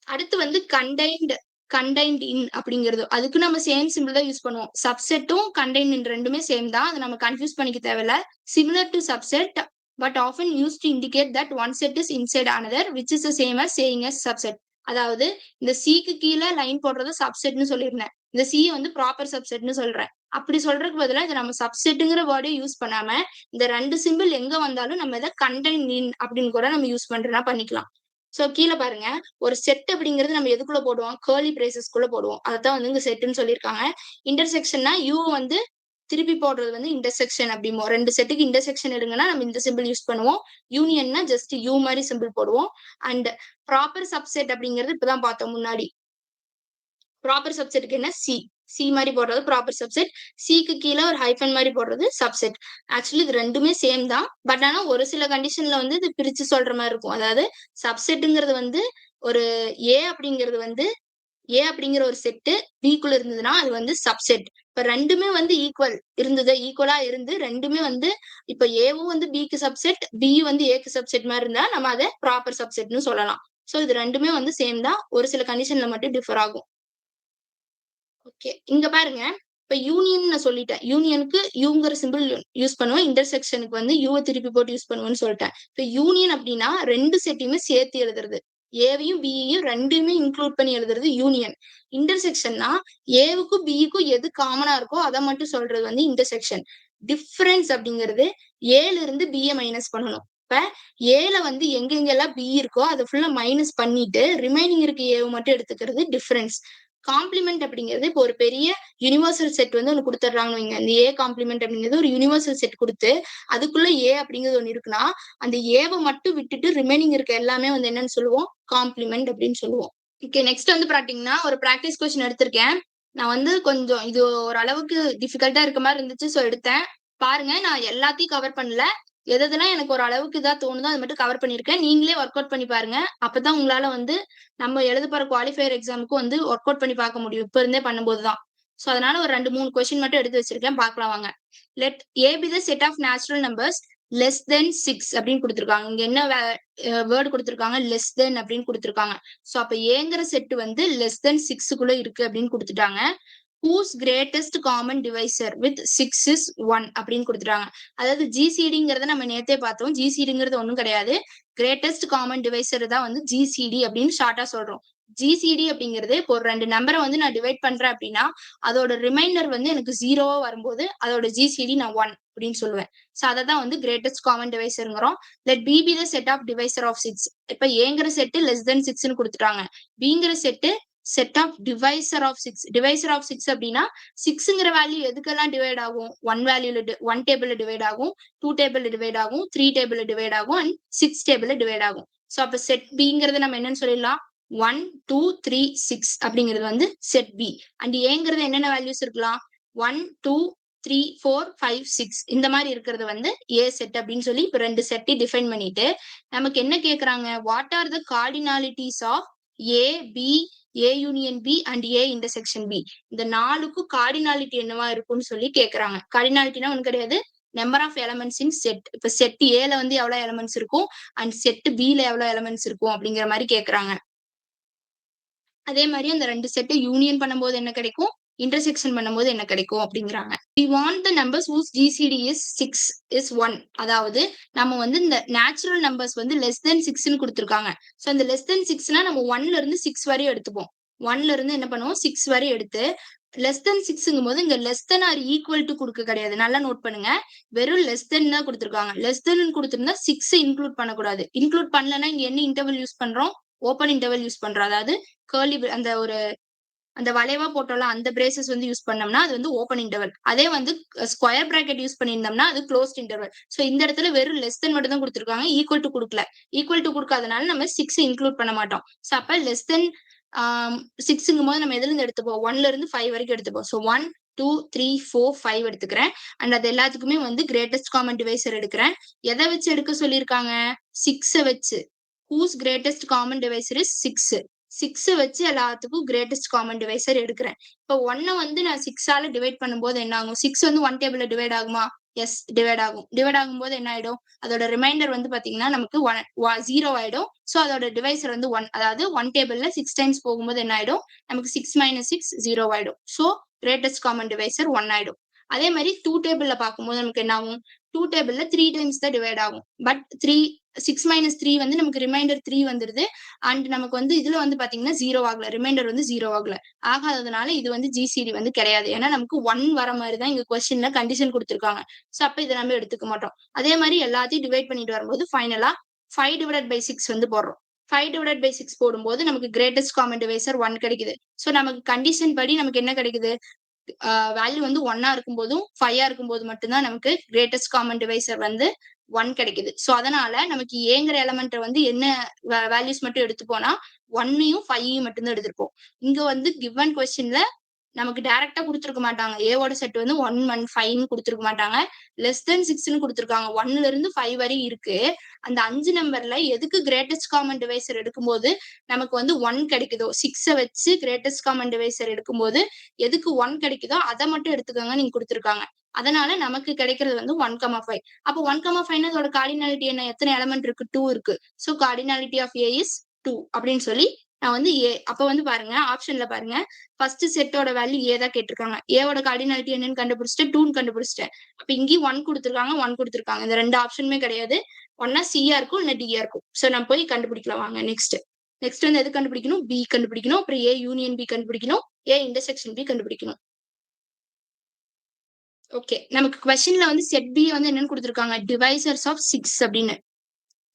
அடுத்து வந்து கண்டைன்ட் இன் அப்படிங்கிறது, அதுக்கு நம்ம சேம் சிம்பிள் தான் யூஸ் பண்ணுவோம். சப்செட்டும் கண்டைன்ட் இன் ரெண்டுமே சேம் தான், அதை நம்ம கன்ஃபியூஸ் பண்ணிக்க தேவையில்ல. Similar to subset but often used to indicate that one set is inside another which is the same as saying as subset. அதாவது இந்த சிக்கு கீழே லைன் போடுறது சப்செட்னு சொல்லியிருந்தேன், இந்த சி வந்து ப்ராப்பர் சப்செட்னு சொல்றேன். அப்படி சொல்றதுக்கு பதிலா இதை நம்ம சப்செட்டுங்கிற வேர்டே யூஸ் பண்ணாம இந்த 2 சிம்பிள் எங்க வந்தாலும் நம்ம இதை கண்டைன் இன் அப்படின்னு கூட நம்ம யூஸ் பண்றதுனா பண்ணிக்கலாம். சோ கீழே பாருங்க, ஒரு செட் அப்படிங்கிறது நம்ம எதுக்குள்ள போடுவோம்? கர்லி பிரேசஸ்க்குள்ள போடுவோம். அதான் வந்து இந்த செட்னு சொல்லியிருக்காங்க. இன்டர்செக்ஷன்னா யூ வந்து திருப்பி போடுறது வந்து இன்டர்செக்ஷன் அப்படிமோ. 2 செட்டுக்கு இன்டர்செக்ஷன் எடுங்கன்னா நம்ம இந்த சிம்பிள் யூஸ் பண்ணுவோம். யூனியன்னா ஜஸ்ட் யூ மாதிரி சிம்பிள் போடுவோம். அண்ட் ப்ராப்பர் சப்செட் அப்படிங்கிறது இப்பதான் பார்த்தோம் முன்னாடி. ப்ராப்பர் சப்செட்டுக்கு என்ன? சி. சி மாதிரி போடுறது ப்ராப்பர் சப்செட், சிக்கு கீழே ஒரு ஹைஃபன் மாதிரி போடுறது சப்செட். ஆக்சுவலி இது ரெண்டுமே சேம் தான், பட் ஆனா ஒரு சில கண்டிஷன்ல வந்து இது பிரிச்சு சொல்ற மாதிரி இருக்கும். அதாவது சப்செட்டுங்கிறது வந்து ஒரு ஏ அப்படிங்கிறது வந்து ஏ அப்படிங்கிற ஒரு செட்டு பிக்குள்ள இருந்ததுன்னா அது வந்து சப்செட். இப்ப ரெண்டுமே வந்து ஈக்குவலா இருந்து ரெண்டுமே வந்து இப்ப ஏவும் வந்து பிக்கு சப்செட், பியும் வந்து ஏக்கு சப்செட் மாதிரி இருந்தா நம்ம அதை ப்ராப்பர் சப்செட்னு சொல்லலாம். சோ இது ரெண்டுமே வந்து சேம் தான், ஒரு சில கண்டிஷன்ல மட்டும் டிஃபர் ஆகும். ஓகே, இங்க பாருங்க, இப்ப யூனியன் நான் சொல்லிட்டேன். யூனியனுக்கு யூங்கிற சிம்பிள் யூஸ் பண்ணுவோம், இன்டர்செக்ஷனுக்கு வந்து யூவை திருப்பி போட்டு யூஸ் பண்ணுவோம்னு சொல்லிட்டேன். இப்ப யூனியன் அப்படின்னா 2 செட்டையுமே சேர்த்து எழுதுறது, ஏவையும் பியையும் ரெண்டுமே இன்க்ளூட் பண்ணி எழுதுறது யூனியன். இன்டர்செக்ஷன்னா ஏவுக்கும் பிக்கும் எது காமனா இருக்கோ அதை மட்டும் சொல்றது வந்து இன்டர்செக்ஷன். டிஃபரன்ஸ் அப்படிங்கிறது ஏல இருந்து பிய மைனஸ் பண்ணணும். இப்ப ஏல வந்து எங்கெங்கெல்லாம் பி இருக்கோ அதை ஃபுல்லா மைனஸ் பண்ணிட்டு ரிமைனிங் இருக்க ஏவை மட்டும் எடுத்துக்கிறது டிஃபரன்ஸ். காம்ப்ளிமெண்ட் அப்படிங்கிறது இப்போ ஒரு பெரிய யூனிவர்சல் செட் வந்து ஒன்று கொடுத்துட்றாங்கன்னு வைங்க. இந்த ஏ காம்ப்ளிமெண்ட் அப்படிங்கிறது ஒரு யூனிவர்சல் செட் கொடுத்து அதுக்குள்ள ஏ அப்படிங்கிறது ஒன்று இருக்குன்னா அந்த ஏவை மட்டும் விட்டுட்டு ரிமைனிங் இருக்க எல்லாமே வந்து என்னன்னு சொல்லுவோம்? காம்ப்ளிமெண்ட் அப்படின்னு சொல்லுவோம். ஓகே, நெக்ஸ்ட் வந்து பாத்தீங்கன்னா ஒரு ப்ராக்டிஸ் கொஸ்டின் எடுத்திருக்கேன். நான் வந்து கொஞ்சம் இது ஒரு அளவுக்கு டிஃபிகல்ட்டா இருக்க மாதிரி இருந்துச்சு, ஸோ எடுத்தேன். பாருங்க, நான் எல்லாத்தையும் கவர் பண்ணல, எதெல்லாம் எனக்கு ஒரு அளவுக்கு இதா தோணுதோ அது மட்டும் கவர் பண்ணிருக்கேன். நீங்களே ஒர்க் அவுட் பண்ணி பாருங்க, அப்பதான் உங்களால வந்து நம்ம எழுத போற குவாலிஃபயர் எக்ஸாமுக்கு வந்து ஒர்க் அவுட் பண்ணி பார்க்க முடியும், இப்ப இருந்தே பண்ணும்போதுதான். சோ அதனால ஒரு 2-3 கொஸ்டின் மட்டும் எடுத்து வச்சிருக்கேன், பார்க்கலாம் வாங்க. Let A B the set of natural numbers less than 6 அப்படின்னு கொடுத்திருக்காங்க. இங்க என்ன வேர்டு கொடுத்திருக்காங்க? லெஸ் தென் அப்படின்னு கொடுத்திருக்காங்க. சோ அப்ப ஏங்கிற செட் வந்து லெஸ் தென் 6க்குள்ள இருக்கு அப்படின்னு கொடுத்துட்டாங்க. whose greatest common divisor with 6 is 1 அப்படின்னு கொடுத்துட்டாங்க. அதாவது ஜிசிடிங்கிறத நம்ம நேத்தே பார்த்தோம். ஜிசிடிங்கிறது ஒண்ணும் கிடையாது, கிரேட்டஸ்ட் காமன் டிவைசர் தான் வந்து ஜிசிடி அப்படின்னு ஷார்ட்டா சொல்றோம். ஜிசிடி அப்படிங்கிறது இப்போ ஒரு 2 நம்பரை வந்து நான் டிவைட் பண்றேன் அப்படின்னா அதோட ரிமைண்டர் வந்து எனக்கு 0வா வரும்போது அதோட ஜிசிடி நான் 1 அப்படின்னு சொல்லுவேன். சோ அதான் வந்து கிரேட்டஸ்ட் காமன் டிவைசர்ங்கிறோம். Let B be the set of divisor of 6. இப்ப ஏங்கிற செட்டு லெஸ் தென் 6ன்னு கொடுத்துட்டாங்க, பிங்கிற set set of divisor of 6. Divisor of 6 அப்படின்னா 6ங்கிற வேல்யூ எதுக்கெல்லாம் டிவைட் ஆகும்? 1 டேபிள்ல டிவைட் ஆகும், 2 டேபிள்ல டிவைட் ஆகும், 3 டேபிள்ல டிவைட் ஆகும், அண்ட் 6 டேபிள்ல டிவைட் ஆகும். சோ அப்ப செட் பிங்கிறது நம்ம என்னன்னு சொல்லிடலாம்? 1 2 3 6 அப்படிங்கிறது வந்து செட் பி. அண்ட் ஏங்கிறது என்னென்ன வேல்யூஸ் இருக்கலாம்? 1 2 3 4 5 6 இந்த மாதிரி இருக்கிறது வந்து ஏ செட் அப்படின்னு சொல்லி இப்ப 2 செட்டை டிஃபைன் பண்ணிட்டு நமக்கு என்ன கேக்குறாங்க? What are the cardinalities of A B, A union B and A intersection B? இந்த 4க்கும் கார்டினாலிட்டி என்னவா இருக்கும்னு சொல்லி கேக்குறாங்க. கார்டினாலிட்டினா ஒண்ணு கிடையாது, number of elements in set. இப்ப செட் ஏல வந்து எவ்வளவு எலமெண்ட்ஸ் இருக்கும் அண்ட் செட் பில எவ்வளவு எலமெண்ட்ஸ் இருக்கும் அப்படிங்கிற மாதிரி கேக்குறாங்க. அதே மாதிரி அந்த 2 செட்டை யூனியன் பண்ணும்போது என்ன கிடைக்கும்? இன்டர்செக்ஷன் பண்ணும்போது என்ன கிடைக்கும் அப்படிங்கிறாங்க. we want the numbers whose GCD is 6 is 1. அதாவது நம்ம வந்து இந்த நேச்சுரல் நம்பர்ஸ் வந்து less than 6ன்னு கொடுத்திருக்காங்க. சோ இந்த less than 6னா நம்ம 1ல இருந்து 6 வரை எடுத்துப்போம். 1ல இருந்து என்ன பண்ணுவோம் 6 வரை எடுத்து less than 6ங்கும் போது இங்க less than or equal to கொடுக்க கிடையாது. நல்லா நோட் பண்ணுங்க. வெறும் less than தான் கொடுத்திருக்காங்க. less than கொடுத்திருந்தா 6 இன்க்ளூட் பண்ணக்கூடாது. இன்க்ளூட் பண்ணலன்னா இங்க என்ன இன்டர்வல் யூஸ் பண்றோம்? ஓப்பன் இன்டர்வல் யூஸ் பண்றோம். அதாவது கர்லி அந்த வளைவா போட்டோம்ல அந்த பிரேசஸ் வந்து யூஸ் பண்ணோம்னா அது வந்து ஓப்பன் இன்டர்வல். அதே வந்து ஸ்கொயர் பிராக்கெட் யூஸ் பண்ணியிருந்தோம்னா அது க்ளோஸ்ட் இன்டர்வல். சோ இந்த இடத்துல வெறும் லெஸ் தென் மட்டும் தான் கொடுத்திருக்காங்க. ஈக்குவல் டு கொடுக்கல. ஈக்குவல் டு கொடுக்காதனால நம்ம 6 இன்க்ளூட் பண்ண மாட்டோம். சோ அப்ப லெஸ் தென் 6ங்கும் போது நம்ம எதுல இருந்து எடுத்துப்போம்? 1ல இருந்து 5 வரைக்கும் எடுத்துப்போம். சோ 1 2 3 4 5 எடுத்துக்கிறேன். அண்ட் அது எல்லாத்துக்குமே வந்து கிரேட்டஸ்ட் காமன் டிவைசர் எடுக்கிறேன். எதை வச்சு எடுக்க சொல்லியிருக்காங்க? 6 வச்சு. whose greatest common divisor is 6. 6 வச்சு எல்லாத்துக்கும் கிரேட்டஸ்ட் காமன் டிவைசர் எடுக்கிறேன். இப்போ 1 வந்து நான் 6ஆல டிவைட் பண்ணும்போது என்ன ஆகும்? 6 வந்து 1 டேபிள்ல டிவைட் ஆகுமா? எஸ், டிவைட் ஆகும். டிவைட் ஆகும்போது என்ன ஆயிடும்? அதோட ரிமைண்டர் வந்து பாத்தீங்கன்னா நமக்கு 0 ஆயிடும். சோ அதோட டிவைசர் வந்து 1. அதாவது 1 டேபிள்ல 6 டைம்ஸ் போகும்போது என்ன ஆயிடும்? நமக்கு 6 - 6 0 ஆயிடும். சோ கிரேட்டஸ்ட் காமன் டிவைசர் 1 ஆயிடும். அதே மாதிரி 2 டேபிள்ல பார்க்கும்போது நமக்கு என்ன ஆகும்? 2 டேபிள்ல 3 டைம்ஸ் தான் டிவைட் ஆகும். பட் 6 - 3 வந்து நமக்கு ரிமைண்டர் 3 வந்துருது. அண்ட் நமக்கு வந்து இதுல வந்து பாத்தீங்கன்னா 0 ஆகல. ரிமைண்டர் வந்து 0 ஆகல. ஆகாததுனால இது வந்து ஜிசிடி வந்து கிடையாது. ஏன்னா நமக்கு 1 வர மாதிரி தான் இங்க கொஸ்டின்ல கண்டிஷன் கொடுத்திருக்காங்க. சோ அப்ப இதை நம்ம எடுத்துக்க மாட்டோம். அதே மாதிரி எல்லாத்தையும் டிவைட் பண்ணிட்டு வரும்போது ஃபைனலா 5 divided by 6 வந்து போடுறோம். 5 divided by 6 போடும்போது நமக்கு கிரேட்டஸ்ட் காமன் டிவைசர் 1 கிடைக்குது. சோ நமக்கு கண்டிஷன் படி நமக்கு என்ன கிடைக்குது? வேல்யூ வந்து 1ஆ இருக்கும்போதும் 5ஆ இருக்கும்போது மட்டும்தான் நமக்கு கிரேட்டஸ்ட் காமன் டிவைசர் வந்து 1 கிடைக்குது. சோ அதனால நமக்கு ஏங்கிற எலமெண்ட் வந்து என்ன வேல்யூஸ் மட்டும் எடுத்துப்போம்னா 1யும் 5யும் மட்டும் தான் எடுத்திருப்போம். இங்க வந்து கிவன் கொஸ்டின்ல நமக்கு டைரக்டா கொடுத்திருக்க மாட்டாங்க. ஏவோட செட் வந்து 1 1 5ன்னு கொடுத்திருக்க மாட்டாங்க. லெஸ் தென் 6ன்னு கொடுத்திருக்காங்க. 1ல இருந்து 5 வரை இருக்கு. அந்த 5 நம்பர்ல எதுக்கு கிரேட்டஸ்ட் காமன் டிவைசர் எடுக்கும்போது நமக்கு வந்து 1 கிடைக்குதோ 6 வச்சு கிரேட்டஸ்ட் காமன் டிவைசர் எடுக்கும்போது எதுக்கு 1 கிடைக்குதோ அதை மட்டும் எடுத்துக்கோங்க நீங்க கொடுத்திருக்காங்க. அதனால நமக்கு கிடைக்கிறது வந்து 1,5. அப்போ 1,5 அதோட கார்டினாலிட்டி என்ன? எத்தனை எலமெண்ட் இருக்கு? 2 இருக்கு. So cardinality of A is 2 அப்படின்னு சொல்லி நான் வந்து ஏ. அப்ப வந்து பாருங்க ஆப்ஷன்ல பாருங்க ஃபர்ஸ்ட் செட்டோட வேல்யூ ஏ தான் கேட்டிருக்காங்க. ஏவோட கார்டினாலிட்டி என்னன்னு கண்டுபிடிச்சிட்டு 2ன்னு கண்டுபிடிச்சிட்டேன். அப்ப இங்கேயும் 1 கொடுத்திருக்காங்க 1 கொடுத்திருக்காங்க. இந்த ரெண்டு ஆப்ஷனுமே கிடையாது. ஒன்னா சியா இருக்கும் இல்ல டியா இருக்கும். சோ நம்ம போய் கண்டுபிடிக்கலாம் வாங்க. நெக்ஸ்ட் வந்து எது கண்டுபிடிக்கணும்? பி கண்டுபிடிக்கணும். அப்புறம் ஏ யூனியன் பி கண்டுபிடிக்கணும். ஏ இன்டர்செக்ஷன் பி கண்டுபிடிக்கணும். ஓகே, நமக்கு கொஸ்டின்ல வந்து செட் பி வந்து என்னன்னு கொடுத்திருக்காங்க? டிவைசர்ஸ் ஆஃப் 6 அப்படின்னு.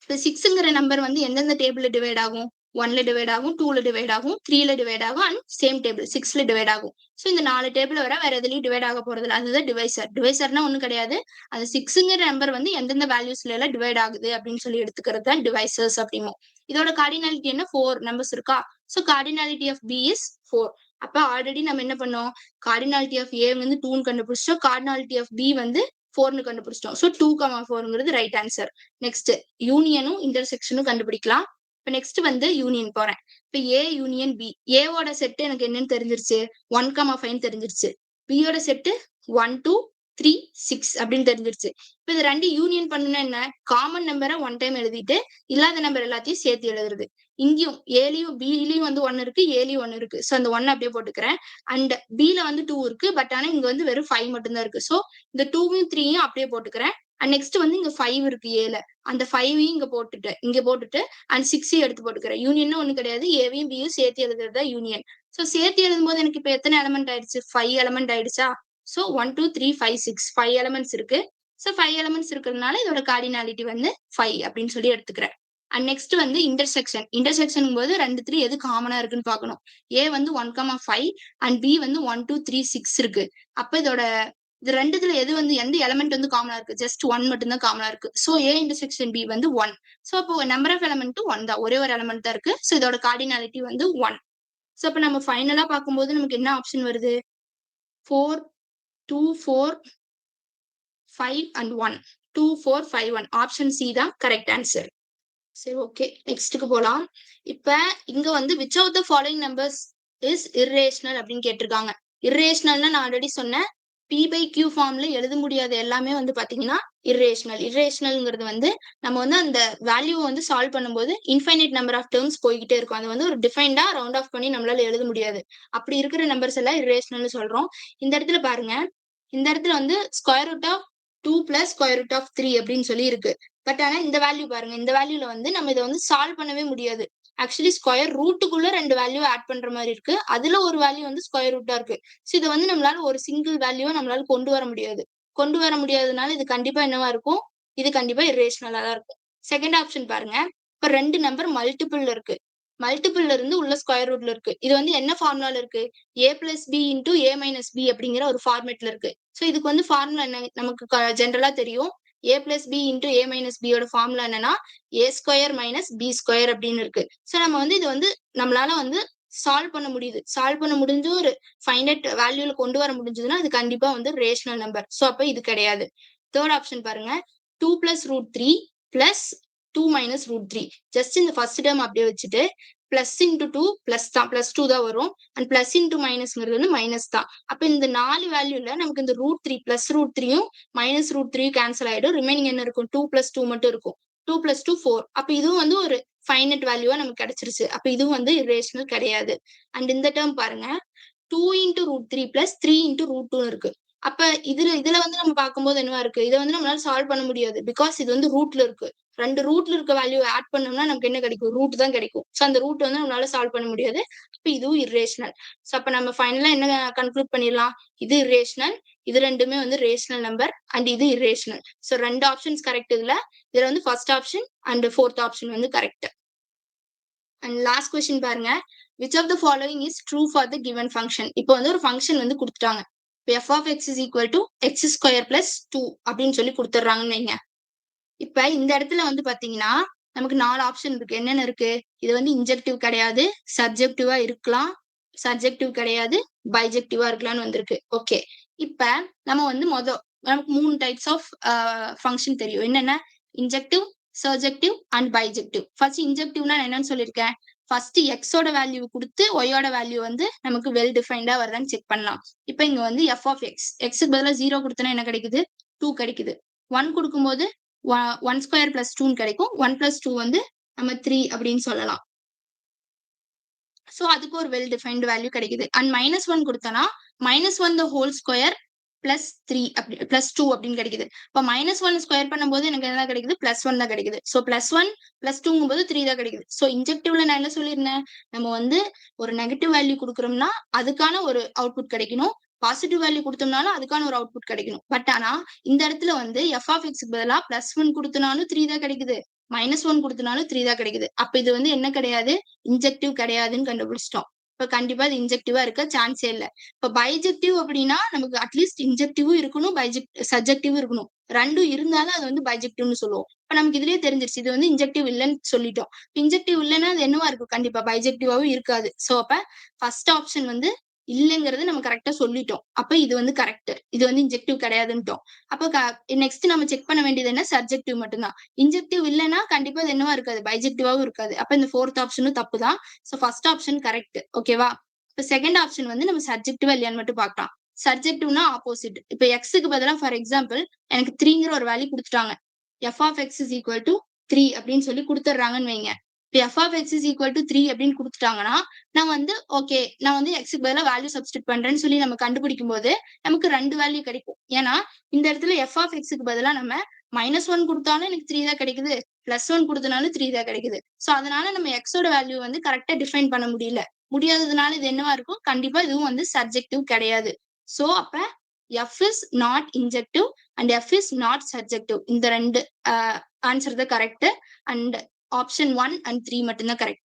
இப்ப 6ங்கிற நம்பர் வந்து எந்தெந்த டேபிள்ல டிவைட் ஆகும்? 1ல டிவைட் ஆகும், 2ல டிவைட் ஆகும், 3ல டிவைட் ஆகும் அண்ட் சேம் டேபிள் 6ல டிவைட் ஆகும். சோ இந்த 4 டேபிள் வர வேற எதுலயும் டிவைட் ஆக போறது இல்ல. அதுதான் டிவைசர். டிவைசர்னா ஒண்ணும் கிடையாது. அந்த 6ங்கிற நம்பர் வந்து எந்தெந்த வேல்யூஸ்ல எல்லாம் டிவைட் ஆகுது அப்படின்னு சொல்லி எடுத்துக்கிறது தான் டிவைசர்ஸ் அப்படிமோ. இதோட கார்டினாலிட்டி என்ன? 4 நம்பர்ஸ் இருக்கா? So cardinality of B is 4. அப்ப ஆல்ரெடி நம்ம என்ன பண்ணோம்? கார்டினாலிட்டி ஆஃப் ஏ வந்து 2ன்னு கண்டுபிடிச்சோம். கார்டினாலிட்டி ஆஃப் பி வந்து 4ன்னு கண்டுபிடிச்சிட்டோம். சோ 2,4ங்கிறது ரைட் ஆன்சர். நெக்ஸ்ட் யூனியனும் இன்டர்செக்ஷனும் கண்டுபிடிக்கலாம். இப்ப நெக்ஸ்ட் வந்து யூனியன் போறேன். இப்ப ஏ யூனியன் பி. ஏவோட செட் எனக்கு என்னன்னு தெரிஞ்சிருச்சு? 1,5 தெரிஞ்சிருச்சு. பியோட செட்டு 1 2 3 6 அப்படின்னு தெரிஞ்சிருச்சு. இப்ப இது ரெண்டு யூனியன் பண்ணணும்னா என்ன? காமன் நம்பரை 1 டைம் எழுதிட்டு இல்லாத நம்பர் எல்லாத்தையும் சேர்த்து எழுதுறது. இங்கேயும் ஏலயும் பிலயும் வந்து 1 இருக்கு, ஏலயும் 1 இருக்கு. சோ அந்த 1 அப்படியே போட்டுக்கிறேன். அண்ட் பில வந்து 2 இருக்கு. பட் ஆனா இங்க வந்து வெறும் 5 மட்டும் தான் இருக்கு. சோ இந்த 2வும் 3யும் அப்படியே போட்டுக்கிறேன். அண்ட் நெக்ஸ்ட் வந்து இங்க 5 இருக்கு ஏல. அந்த 5யும் இங்க போட்டுட்டு அண்ட் 6யும் எடுத்து போட்டுக்கிறேன். யூனியன் ஒண்ணு கிடையாது. ஏவையும் பியும் சேர்த்து எழுதுறதா யூனியன். சோ சேர்த்து எழுதும் போது எனக்கு இப்ப எத்தனை எலமெண்ட் ஆயிடுச்சு? 5 எலமெண்ட் ஆயிடுச்சா? சோ 1 2 3 5 6 5 எலமெண்ட்ஸ் இருக்கு. சோ 5 எலமெண்ட்ஸ் இருக்கிறதுனால இதோட கார்டினாலிட்டி வந்து 5 அப்படின்னு சொல்லி எடுத்துக்கிறேன். அண்ட் நெக்ஸ்ட் வந்து இன்டர்செக்ஷன் போது 2 எது காமனா இருக்குன்னு பாக்கணும். ஏ வந்து 1,5 அண்ட் பி வந்து 1 2 3 6 இருக்கு. அப்ப இதோட இது ரெண்டுத்துல எது வந்து எந்த எலமெண்ட் வந்து காமனா இருக்கு? ஜஸ்ட் 1 மட்டும் தான் காமனா இருக்கு. சோ ஏ இன்டர்செக்ஷன் பி வந்து 1. சோ அப்போ நம்பர் ஆஃப் எலமெண்ட் 1 தான். ஒரே ஒரு எலமெண்ட் தான் இருக்கு. சோ இதோட கார்டினாலிட்டி வந்து 1. சோ அப்ப நம்ம ஃபைனலா பார்க்கும்போது நமக்கு என்ன ஆப்ஷன் வருது? 4 2 4 5 and 1. 2 4 5 1. ஆப்ஷன் சி தான் கரெக்ட் ஆன்சர். சரி, ஓகே, நெக்ஸ்ட்டுக்கு போலாம். இப்ப இங்க வந்து which of the following numbers is irrational அப்படின்னு கேட்டிருக்காங்க. irrationalனா நான் ஆல்ரெடி சொன்னேன். P/Q ஃபார்ம்ல எழுத முடியாத எல்லாமே வந்து பாத்தீங்கன்னா இரேஷனல். இரேஷனல்ங்கிறது வந்து நம்ம வந்து அந்த வேல்யூவை வந்து சால்வ் பண்ணும்போது இன்ஃபைனைட் நம்பர் ஆஃப் டேர்ம்ஸ் போய்கிட்டே இருக்கும். அது வந்து ஒரு டிஃபைன்டா ரவுண்ட் ஆஃப் பண்ணி நம்மளால எழுத முடியாது. அப்படி இருக்கிற நம்பர்ஸ் எல்லாம் இரேஷனல்னு சொல்றோம். இந்த இடத்துல பாருங்க, இந்த இடத்துல வந்து square root of 2 plus square root of 3 அப்படின்னு சொல்லி இருக்கு. பட் ஆனா இந்த வேல்யூ பாருங்க, இந்த வேல்யூல வந்து நம்ம இதை வந்து சால்வ் பண்ணவே முடியாது. ஆக்சுவலி ஸ்கொயர் ரூட்டுக்குள்ள 2 வேல்யூ ஆட் பண்ற மாதிரி இருக்கு. அதுல ஒரு வேல்யூ வந்து ஸ்கொயர் ரூட்டா இருக்கு. சோ இதை வந்து நம்மளால ஒரு சிங்கிள் வேல்யூவை நம்மளால கொண்டு வர முடியாது. கொண்டு வர முடியாததுனால இது கண்டிப்பா என்னவா இருக்கும்? இது கண்டிப்பா இரேஷனலா தான் இருக்கும். செகண்ட் ஆப்ஷன் பாருங்க. இப்ப 2 நம்பர் மல்டிபிள்ல இருக்கு. மல்டிபிள்ல இருந்து உள்ள ஸ்கொயர் ரூட்ல இருக்கு. இது வந்து என்ன ஃபார்முலால இருக்கு? a plus b into a minus b அப்படிங்கிற ஒரு ஃபார்மேட்ல இருக்கு. சோ இதுக்கு வந்து ஃபார்முலா என்ன நமக்கு ஜென்ரலா தெரியும். a plus b into a minus b யோட ஃபார்முலா என்னன்னா a square minus b square அப்படின்னு இருக்கு. சோ நம்ம வந்து இது வந்து நம்மளால வந்து சால்வ் பண்ண முடியுது. சால்வ் பண்ண முடிஞ்சு ஒரு ஃபைனைட் வேல்யூல கொண்டு வர முடிஞ்சதுன்னா அது கண்டிப்பா வந்து ரேஷனல் நம்பர். சோ அப்ப இது கிடையாது. தேர்ட் ஆப்ஷன் பாருங்க. 2 plus root 3 plus 2 minus root 3. Just இந்த ஃபர்ஸ்ட் டேர்ம் அப்படியே வச்சுட்டு பிளஸ் இன்டூ 2 பிளஸ் தான், பிளஸ் 2 தான் வரும். அண்ட் பிளஸ் இன்டூ மைனஸ்ங்கிறது வந்து மைனஸ் தான். அப்ப இந்த 4 வேல்யூல நமக்கு இந்த ரூட் 3 பிளஸ் ரூட் 3யும் மைனஸ் ரூட் 3 கேன்சல் ஆயிடும். ரிமைனிங் என்ன இருக்கும்? 2 பிளஸ் 2 மட்டும் இருக்கும். 2 பிளஸ் 2 4. அப்ப இதுவும் வந்து ஒரு ஃபைனட் வேல்யூவா நமக்கு கிடைச்சிருச்சு. அப்ப இதுவும் வந்து இரேஷனல் கிடையாது. அண்ட் இந்த டேர்ம் பாருங்க. 2 into root 3 plus 3 into root 2 இருக்கு. அப்ப இதுல வந்து நம்ம பார்க்கும்போது என்னவா இருக்கு? இதை வந்து நம்மளால சால்வ் பண்ண முடியாது. பிகாஸ் இது வந்து ரூட்ல இருக்கு. 2 ரூட்ல இருக்க வேல்யூ ஆட் பண்ணோம்னா நமக்கு என்ன கிடைக்கும்? ரூட் தான் கிடைக்கும். சோ அந்த ரூட் வந்து நம்மளால சால்வ் பண்ண முடியாது. அப்ப இதுவும் இரேஷனல். சோ அப்ப நம்ம ஃபைனலா என்ன கன்க்ளூட் பண்ணிடலாம்? இது இரேஷனல். இது ரெண்டுமே வந்து ரேஷனல் நம்பர் அண்ட் இது இரேஷனல். சோ 2 ஆப்ஷன்ஸ் கரெக்ட் இதுல. இதுல வந்து first option and fourth option வந்து கரெக்ட். அண்ட் லாஸ்ட் கொஸ்டின் பாருங்க. which of the following is true for the given function? இப்போ வந்து ஒரு ஃபங்க்ஷன் வந்து கொடுத்துட்டாங்க. f of x is equal to x square plus 2 அப்படின்னு சொல்லி கொடுத்துட்றாங்கன்னு வைங்க. இப்ப இந்த இடத்துல வந்து பாத்தீங்கன்னா நமக்கு 4 ஆப்ஷன் இருக்கு. என்னென்ன இருக்கு? இது வந்து இன்ஜெக்டிவ் கிடையாது, சப்ஜெக்டிவா இருக்கலாம், சப்ஜெக்டிவ் கிடையாது, பைஜெக்டிவா இருக்கலாம்னு வந்திருக்கு. ஓகே, இப்ப நம்ம வந்து நமக்கு 3 டைப்ஸ் ஆஃப் ஃபங்க்ஷன் தெரியும். என்னென்ன? Injective, surjective and bijective. First இன்ஜெக்டிவ்னா என்னன்னு சொல்லியிருக்கேன். ஃபர்ஸ்ட் எக்ஸோட வேல்யூ கொடுத்து ஒய்யோட வேல்யூ வந்து நமக்கு வெல் டிஃபைன்டா வருதான்னு செக் பண்ணலாம். இப்ப இங்க வந்து எஃப் ஆஃப் எக்ஸ், எக்ஸுக்கு பதிலா 0 கொடுத்தனா என்ன கிடைக்குது? 2 கிடைக்குது. 1 கொடுக்கும்போது 1 ஸ்கொயர் பிளஸ் 2 கிடைக்கும். 1 பிளஸ் 2 வந்து நம்ம 3 அப்படின்னு சொல்லலாம். சோ அதுக்கு ஒரு வெல் டிஃபைன்டு வேல்யூ கிடைக்குது. அண்ட் -1 கொடுத்தனா -1 the whole square பிளஸ் 3 அப்படி பிளஸ் 2 அப்படின்னு கிடைக்குது. இப்ப -1 ஸ்கொயர் பண்ணும்போது எனக்கு என்ன கிடைக்குது? +1 தான் கிடைக்குது. சோ +1 +2ங்கும் போது 3 தான் கிடைக்குது. சோ இன்ஜெக்டிவ்ல நான் என்ன சொல்லியிருந்தேன்? நம்ம வந்து ஒரு நெகட்டிவ் வேல்யூ கொடுக்குறோம்னா அதுக்கான ஒரு அவுட்புட் கிடைக்கணும். பாசிட்டிவ் வேல்யூ கொடுத்தோம்னாலும் அதுக்கான ஒரு அவுட்புட் கிடைக்கணும். பட் ஆனா இந்த இடத்துல வந்து எஃப் ஆஃப் எக்ஸ்க்கு பதிலா +1 கொடுத்தனாலும் 3 தான் கிடைக்குது, -1 கொடுத்தனாலும் 3 தான் கிடைக்குது. அப்ப இது வந்து என்ன கிடையாது? இன்ஜெக்டிவ் கிடையாதுன்னு கண்டுபிடிச்சிட்டோம். இப்ப கண்டிப்பா இது இன்ஜெக்டிவா இருக்க சான்ஸே இல்ல. இப்ப பைஜெக்டிவ் அப்படின்னா நமக்கு அட்லீஸ்ட் இன்ஜெக்டிவும் இருக்கணும், சப்ஜெக்டிவும் இருக்கணும். 2 இருந்தாலும் அது வந்து பைஜெக்டிவ்னு சொல்லுவோம். இப்ப நமக்கு இதுலயே தெரிஞ்சிருச்சு இது வந்து இன்ஜெக்டிவ் இல்லைன்னு சொல்லிட்டோம். இன்ஜெக்டிவ் இல்லைன்னா அது என்னவா இருக்கும்? கண்டிப்பா பைஜெக்டிவாவும் இருக்காது. சோ அப்ப ஃபர்ஸ்ட் ஆப்ஷன் வந்து இல்லைங்கிறது நம்ம கரெக்டா சொல்லிட்டோம். அப்ப இது வந்து கரெக்ட். இது வந்து இன்ஜெக்டிவ் கிடையாதுன்னுட்டோம். அப்ப நெக்ஸ்ட் நம்ம செக் பண்ண வேண்டியது என்ன? சப்ஜெக்டிவ் மட்டும்தான். இன்ஜெக்டிவ் இல்லைன்னா கண்டிப்பா அது என்னவா இருக்காது? பைஜெக்டிவாவும் இருக்காது. அப்ப இந்த ஃபோர்த் ஆப்ஷனும் தப்பு தான். So first option correct. ஓகேவா? இப்ப செகண்ட் ஆப்ஷன் வந்து நம்ம சப்ஜெக்டிவா இல்லையான்னு மட்டும் பார்க்கலாம். சப்ஜெக்டிவ்னா ஆப்போசிட். இப்ப எக்ஸுக்கு பதிலா ஃபார் எக்ஸாம்பிள் எனக்கு 3ங்கிற ஒரு வேல்யூ கொடுத்துட்டாங்க. F of x is equal to 3 அப்படின்னு சொல்லி கொடுத்துட்றாங்கன்னு வைங்க. இப்ப f of x is equal to 3 அப்படின்னு கொடுத்துட்டாங்கன்னா நான் வந்து ஓகே, நான் வந்து எக்ஸுக்கு பதிலா வேல்யூ சப்ஸ்டிட் பண்றேன்னு சொல்லி நம்ம கண்டுபிடிக்கும் போது நமக்கு 2 வேல்யூ கிடைக்கும். ஏன்னா இந்த இடத்துல எஃப் ஆஃப் எக்ஸுக்கு பதிலா நம்ம -1 கொடுத்தாலும் எனக்கு 3 தான் கிடைக்குது, +1 கொடுத்தனாலும் 3 தான் கிடைக்குது. சோ அதனால நம்ம எக்ஸோட வேல்யூ வந்து கரெக்டா டிஃபைன் பண்ண முடியாததுனால இது என்னவா இருக்கும்? கண்டிப்பா இதுவும் வந்து சப்ஜெக்டிவ் கிடையாது. சோ அப்ப F is not injective and F is not subjective. இந்த 2 ஆன்சர் தான் கரெக்ட். அண்ட் ஆப்ஷன் 1 and 3 மட்டும்தான் கரெக்ட்.